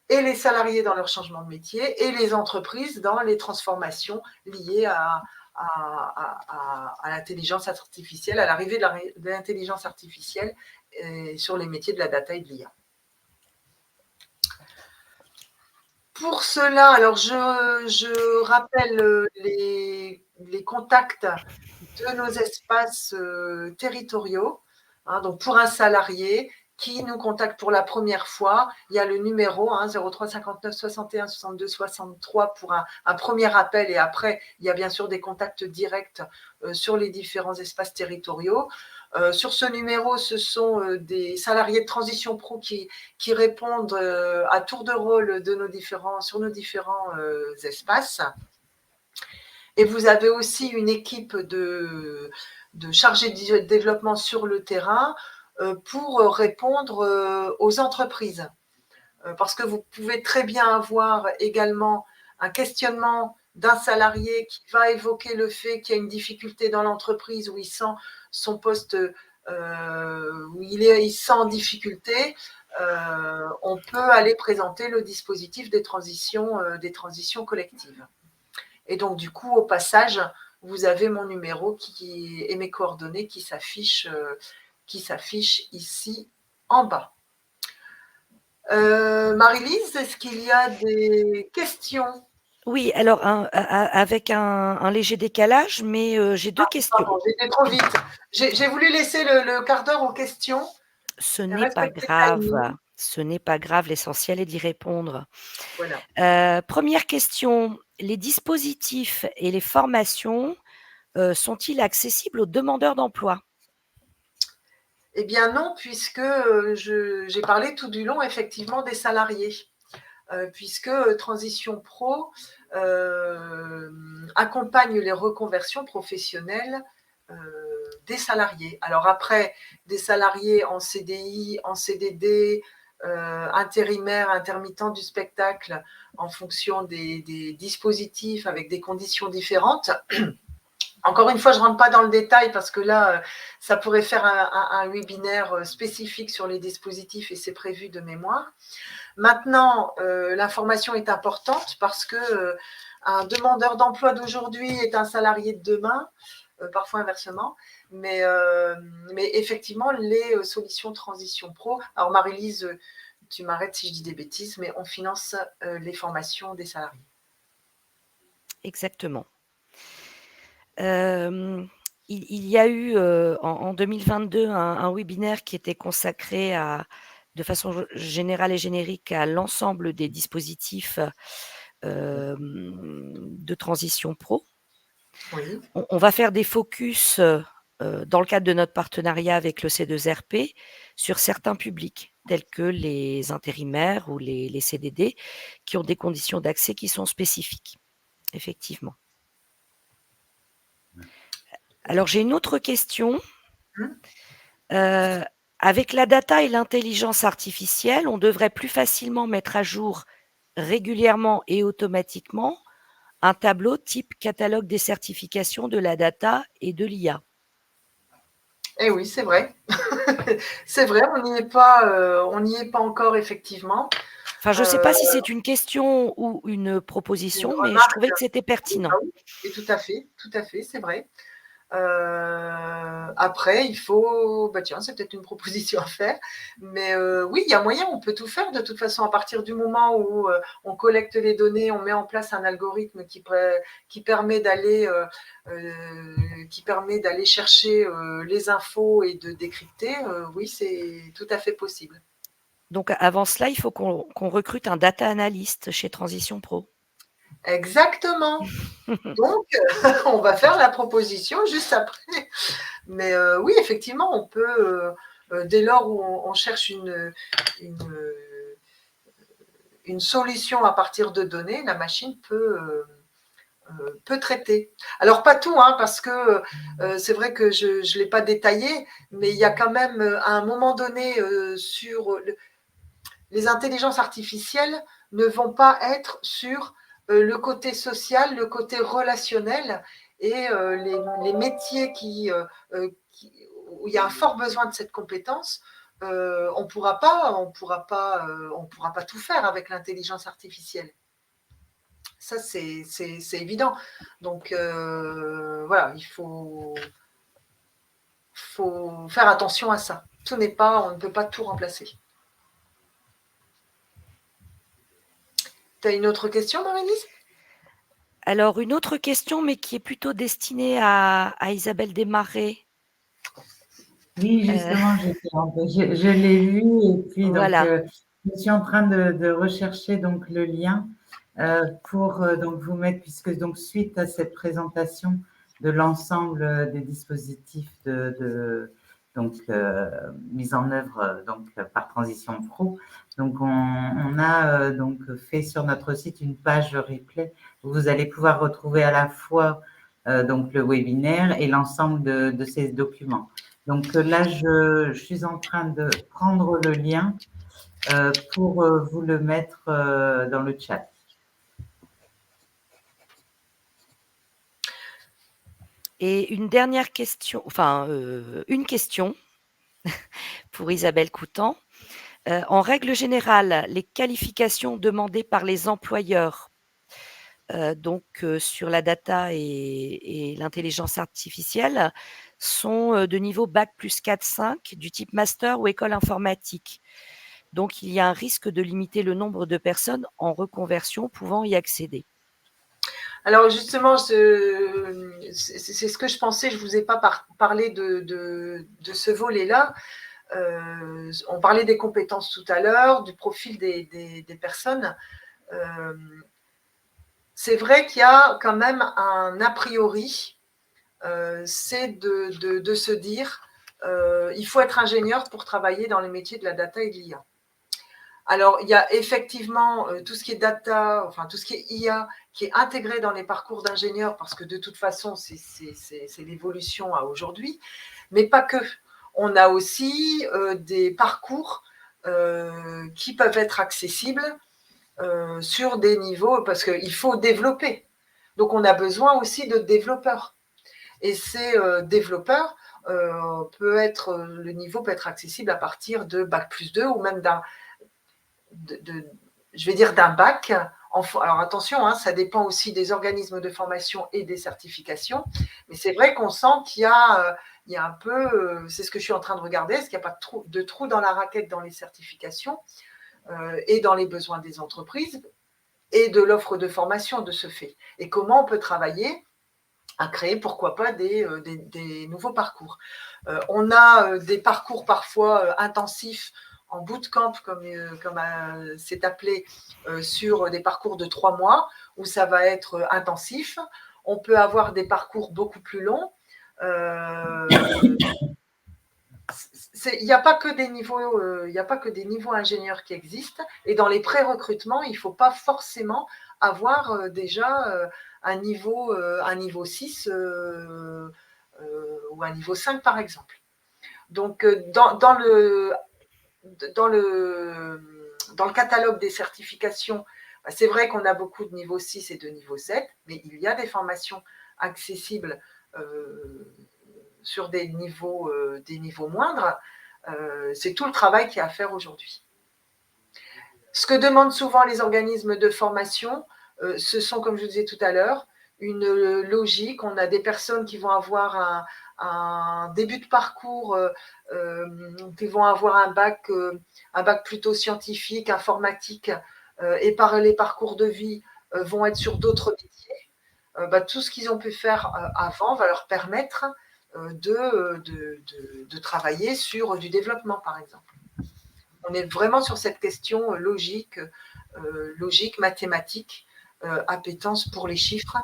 et les salariés dans leur changement de métier et les entreprises dans les transformations liées à l'intelligence artificielle, à l'arrivée de l'intelligence artificielle sur les métiers de la data et de l'IA. Pour cela, alors je rappelle les contacts de nos espaces territoriaux. Donc pour un salarié qui nous contacte pour la première fois, il y a le numéro 03 59 61 62 63 pour un premier appel, et après il y a bien sûr des contacts directs sur les différents espaces territoriaux. Sur ce numéro, ce sont des salariés de Transition Pro qui répondent à tour de rôle sur nos différents espaces. Et vous avez aussi une équipe de chargés de développement sur le terrain pour répondre aux entreprises. Parce que vous pouvez très bien avoir également un questionnement d'un salarié qui va évoquer le fait qu'il y a une difficulté dans l'entreprise, où il sent son poste, où il sent en difficulté. On peut aller présenter le dispositif des transitions collectives. Et donc, du coup, au passage, vous avez mon numéro et mes coordonnées qui s'affichent ici en bas. Marie-Lise, est-ce qu'il y a des questions? Oui, alors avec un léger décalage, mais j'ai deux questions. Pardon, j'étais trop vite. J'ai voulu laisser le quart d'heure aux questions. Ce n'est pas grave. Ce n'est pas grave. L'essentiel est d'y répondre. Voilà. Première question. Les dispositifs et les formations sont-ils accessibles aux demandeurs d'emploi? Eh bien non, puisque j'ai parlé tout du long effectivement des salariés. Puisque Transition Pro accompagne les reconversions professionnelles des salariés. Alors après, des salariés en CDI, en CDD, intérimaires, intermittents du spectacle, en fonction des dispositifs avec des conditions différentes. Encore une fois, je ne rentre pas dans le détail parce que là, ça pourrait faire un webinaire spécifique sur les dispositifs, et c'est prévu de mémoire. Maintenant, l'information est importante parce que un demandeur d'emploi d'aujourd'hui est un salarié de demain, parfois inversement, mais effectivement, les solutions Transition Pro. Alors Marie-Lise, tu m'arrêtes si je dis des bêtises, mais on finance les formations des salariés. Exactement. Il y a eu en 2022 un webinaire qui était consacré de façon générale et générique à l'ensemble des dispositifs de Transition Pro. Oui. On va faire des focus dans le cadre de notre partenariat avec le C2RP sur certains publics, tels que les intérimaires ou les CDD, qui ont des conditions d'accès qui sont spécifiques, effectivement. Alors, j'ai une autre question. Avec la data et l'intelligence artificielle, on devrait plus facilement mettre à jour régulièrement et automatiquement un tableau type catalogue des certifications de la data et de l'IA. Eh oui, c'est vrai. C'est vrai, on n'y est pas encore, effectivement. Enfin, je ne sais pas si c'est une question ou une proposition, mais je trouvais que c'était pertinent. Oui, et tout à fait, c'est vrai. Après, il faut, tiens, c'est peut-être une proposition à faire, mais oui, il y a moyen, on peut tout faire de toute façon. À partir du moment où on collecte les données, on met en place un algorithme qui permet d'aller chercher les infos et de décrypter, oui, c'est tout à fait possible. Donc avant cela, il faut qu'on recrute un data analyst chez Transition Pro. Exactement. Donc, on va faire la proposition juste après. Mais oui, effectivement, on peut, dès lors où on cherche une solution à partir de données, la machine peut traiter. Alors, pas tout, parce que c'est vrai que je ne l'ai pas détaillé, mais il y a quand même, à un moment donné, sur les intelligences artificielles ne vont pas être sur le côté social, le côté relationnel, et les métiers où il y a un fort besoin de cette compétence, on ne pourra pas tout faire avec l'intelligence artificielle. Ça, c'est évident. Donc, voilà, il faut faire attention à ça. On ne peut pas tout remplacer. Tu as une autre question, Marie-Lise? Alors, une autre question, mais qui est plutôt destinée à Isabelle Desmarais. Oui, justement, je l'ai lu et puis Voilà. je suis en train de rechercher donc le lien pour donc vous mettre, puisque donc suite à cette présentation de l'ensemble des dispositifs donc mis en œuvre donc par Transition Pro, donc on a donc fait sur notre site une page replay où vous allez pouvoir retrouver à la fois donc le webinaire et l'ensemble de ces documents. Donc là, je suis en train de prendre le lien pour vous le mettre dans le chat. Et une dernière question, enfin une question pour Isabelle Coutan. En règle générale, les qualifications demandées par les employeurs sur la data et l'intelligence artificielle sont de niveau bac plus 4-5 du type master ou école informatique. Donc, il y a un risque de limiter le nombre de personnes en reconversion pouvant y accéder. Alors justement, c'est ce que je pensais, je ne vous ai pas parlé de ce volet-là. On parlait des compétences tout à l'heure, du profil des personnes. C'est vrai qu'il y a quand même un a priori, c'est de se dire il faut être ingénieur pour travailler dans les métiers de la data et de l'IA. Alors, il y a effectivement tout ce qui est data, enfin tout ce qui est IA, qui est intégré dans les parcours d'ingénieurs, parce que de toute façon, c'est l'évolution à aujourd'hui, mais pas que. On a aussi des parcours qui peuvent être accessibles sur des niveaux, parce qu'il faut développer. Donc, on a besoin aussi de développeurs. Et ces développeurs, le niveau peut être accessible à partir de Bac plus 2 ou même je vais dire d'un bac. Alors attention, ça dépend aussi des organismes de formation et des certifications, mais c'est vrai qu'on sent qu'il y a un peu, c'est ce que je suis en train de regarder, est-ce qu'il n'y a pas de trou dans la raquette dans les certifications et dans les besoins des entreprises et de l'offre de formation de ce fait. Et comment on peut travailler à créer, pourquoi pas, des nouveaux parcours. On a des parcours parfois intensifs en bootcamp, comme c'est appelé, sur des parcours de 3 mois, où ça va être intensif. On peut avoir des parcours beaucoup plus longs. Il n'y a pas que des niveaux ingénieurs qui existent. Et dans les pré-recrutements, il ne faut pas forcément avoir déjà un niveau 6 ou un niveau 5, par exemple. Donc, dans le catalogue des certifications, c'est vrai qu'on a beaucoup de niveau 6 et de niveau 7, mais il y a des formations accessibles sur des niveaux moindres. C'est tout le travail qu'il y a à faire aujourd'hui. Ce que demandent souvent les organismes de formation, ce sont, comme je vous disais tout à l'heure, une logique. On a des personnes qui vont avoir un début de parcours, qui vont avoir un bac plutôt scientifique, informatique, et par les parcours de vie vont être sur d'autres métiers. Tout ce qu'ils ont pu faire avant va leur permettre de travailler sur du développement, par exemple. On est vraiment sur cette question logique, mathématique, appétence pour les chiffres,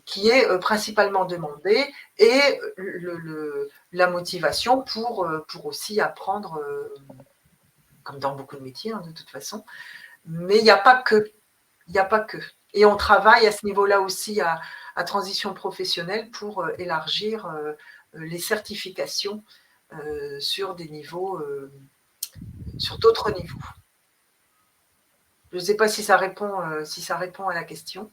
qui est principalement demandée, et la motivation pour aussi apprendre, comme dans beaucoup de métiers, de toute façon. Mais il n'y a pas que. Et on travaille à ce niveau-là aussi à transition professionnelle pour élargir les certifications sur des niveaux, sur d'autres niveaux. Je ne sais pas si ça répond à la question.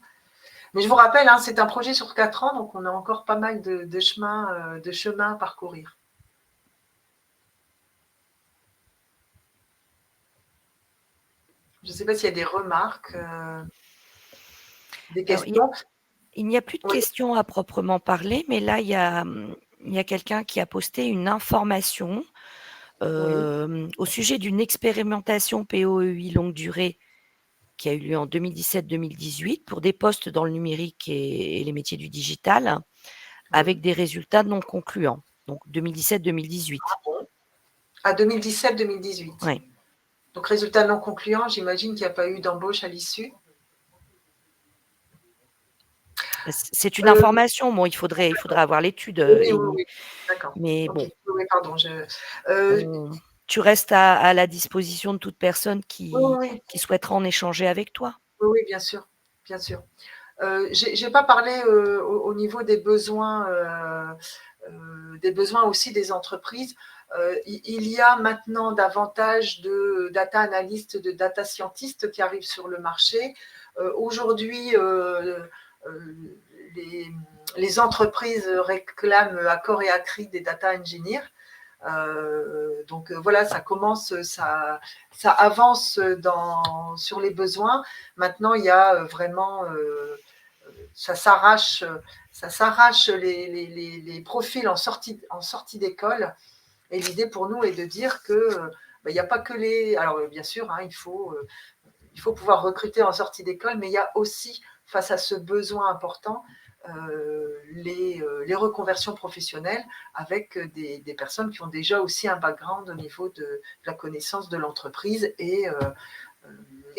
Mais je vous rappelle, c'est un projet sur 4 ans, donc on a encore pas mal de chemin à parcourir. Je ne sais pas s'il y a des remarques. des Alors, questions. il n'y a plus de Oui. questions à proprement parler, mais là, il y a quelqu'un qui a posté une information au sujet d'une expérimentation POEI longue durée qui a eu lieu en 2017-2018 pour des postes dans le numérique et les métiers du digital, avec des résultats non concluants. Donc 2017-2018. À 2017-2018. Oui. Donc, résultat non concluant, j'imagine qu'il n'y a pas eu d'embauche à l'issue. C'est une information. Bon, il faudrait avoir l'étude. Oui. D'accord. Mais Okay. bon. Oui, pardon. Tu restes à la disposition de toute personne qui souhaitera en échanger avec toi. Oui, bien sûr. Bien sûr. Je n'ai pas parlé au niveau des besoins aussi des entreprises. Il y a maintenant davantage de data analystes, de data scientistes qui arrivent sur le marché. Aujourd'hui, les entreprises réclament à corps et à cri des data engineers. Donc voilà, ça commence, ça avance sur les besoins. Maintenant, il y a vraiment, ça s'arrache les profils en sortie d'école. Et l'idée pour nous est de dire que il n'y a pas que les. Alors bien sûr, hein, il faut pouvoir recruter en sortie d'école, mais il y a aussi, face à ce besoin important, les reconversions professionnelles avec des personnes qui ont déjà aussi un background au niveau de la connaissance de l'entreprise et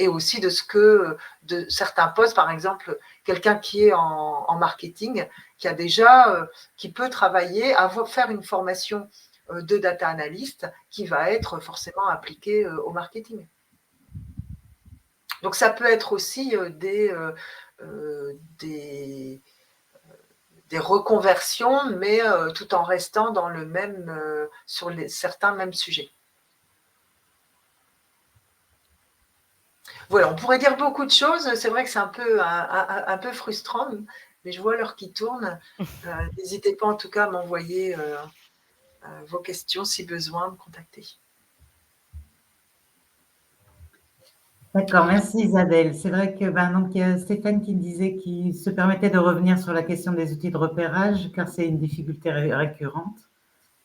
aussi de certains postes, par exemple, quelqu'un qui est en marketing, qui peut travailler, faire une formation de data analyst qui va être forcément appliquée au marketing. Donc, ça peut être aussi des reconversions, mais tout en restant dans le même, sur certains mêmes sujets. Voilà, on pourrait dire beaucoup de choses. C'est vrai que c'est un peu frustrant, mais je vois l'heure qui tourne. N'hésitez pas en tout cas à m'envoyer vos questions si besoin, me contacter. D'accord, merci Isabelle. C'est vrai que donc, il y a Stéphane qui disait qu'il se permettait de revenir sur la question des outils de repérage, car c'est une difficulté récurrente.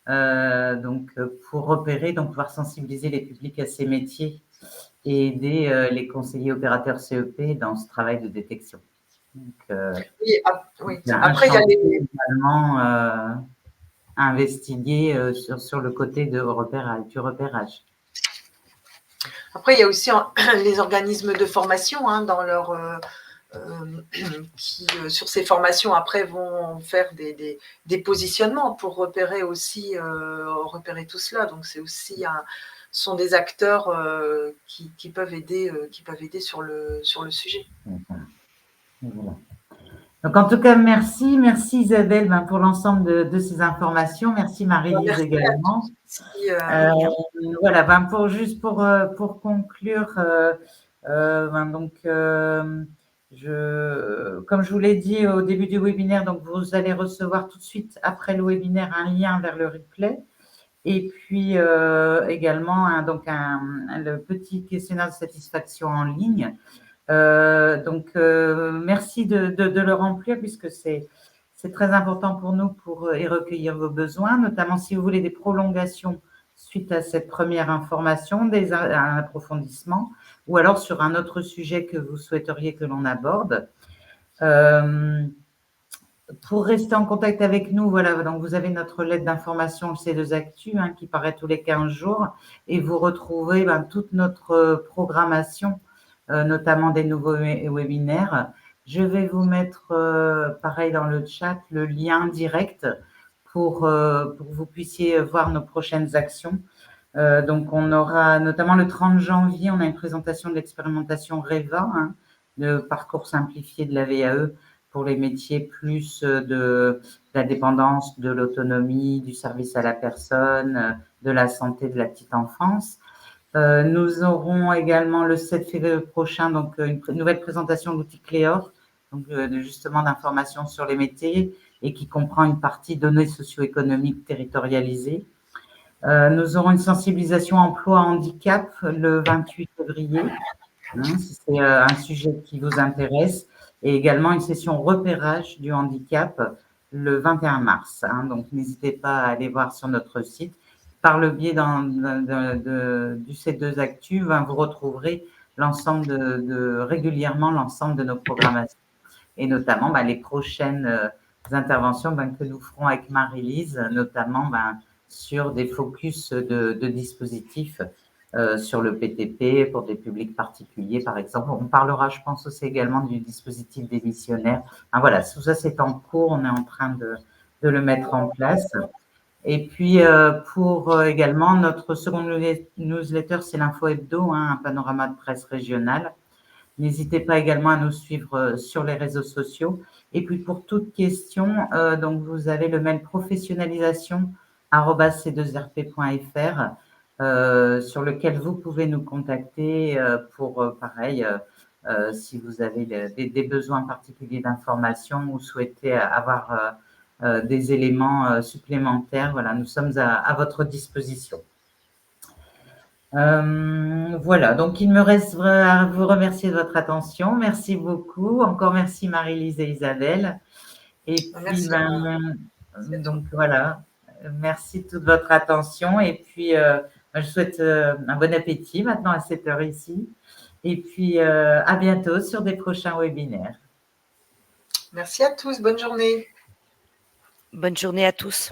Donc, pour repérer, donc pouvoir sensibiliser les publics à ces métiers et aider les conseillers opérateurs CEP dans ce travail de détection. Donc, oui. Après, il y a également à investiguer sur le côté du repérage. Après, il y a aussi les organismes de formation dans leur qui, sur ces formations, après, vont faire des positionnements pour repérer aussi repérer tout cela. Donc, c'est aussi sont des acteurs qui peuvent aider sur le sujet. Voilà. Donc, en tout cas, merci Isabelle pour l'ensemble de ces informations. Merci Marie-Lise également. Voilà, pour conclure, donc, comme je vous l'ai dit au début du webinaire, donc vous allez recevoir tout de suite après le webinaire un lien vers le replay. Et puis également le petit questionnaire de satisfaction en ligne. Donc, merci de le remplir puisque c'est très important pour nous pour y recueillir vos besoins, notamment si vous voulez des prolongations suite à cette première information, un approfondissement, ou alors sur un autre sujet que vous souhaiteriez que l'on aborde. Pour rester en contact avec nous, voilà, donc vous avez notre lettre d'information, le C2 Actu, qui paraît tous les 15 jours, et vous retrouvez toute notre programmation, notamment des nouveaux webinaires. Je vais vous mettre, pareil dans le chat, le lien direct pour que vous puissiez voir nos prochaines actions. Donc, on aura notamment le 30 janvier, on a une présentation de l'expérimentation REVA, le parcours simplifié de la VAE pour les métiers plus de la dépendance, de l'autonomie, du service à la personne, de la santé de la petite enfance. Nous aurons également le 7 février prochain donc une nouvelle présentation de l'outil Cléor, donc justement d'informations sur les métiers et qui comprend une partie données socio-économiques territorialisées. Nous aurons une sensibilisation emploi handicap le 28 février, si c'est un sujet qui vous intéresse. et également une session repérage du handicap le 21 mars. Donc, n'hésitez pas à aller voir sur notre site. Par le biais du C2 Actu, vous retrouverez régulièrement l'ensemble de nos programmations et notamment les prochaines interventions que nous ferons avec Marie-Lise, notamment sur des focus de dispositifs sur le PTP pour des publics particuliers, par exemple. On parlera, je pense aussi également du dispositif des missionnaires. Voilà, tout ça c'est en cours, on est en train de le mettre en place. Et puis, pour également, notre seconde newsletter, c'est l'Info Hebdo, un panorama de presse régionale. N'hésitez pas également à nous suivre sur les réseaux sociaux. Et puis, pour toute question, donc vous avez le mail professionnalisation@c2rp.fr sur lequel vous pouvez nous contacter pour, pareil, si vous avez des besoins particuliers d'information ou souhaitez avoir des éléments supplémentaires. Voilà, nous sommes à votre disposition. Voilà, donc il me reste à vous remercier de votre attention. Merci beaucoup. Encore merci Marie-Lise et Isabelle. Et puis, merci donc voilà, merci de toute votre attention. Et puis, je souhaite un bon appétit maintenant à cette heure ici. Et puis, à bientôt sur des prochains webinaires. Merci à tous. Bonne journée. Bonne journée à tous.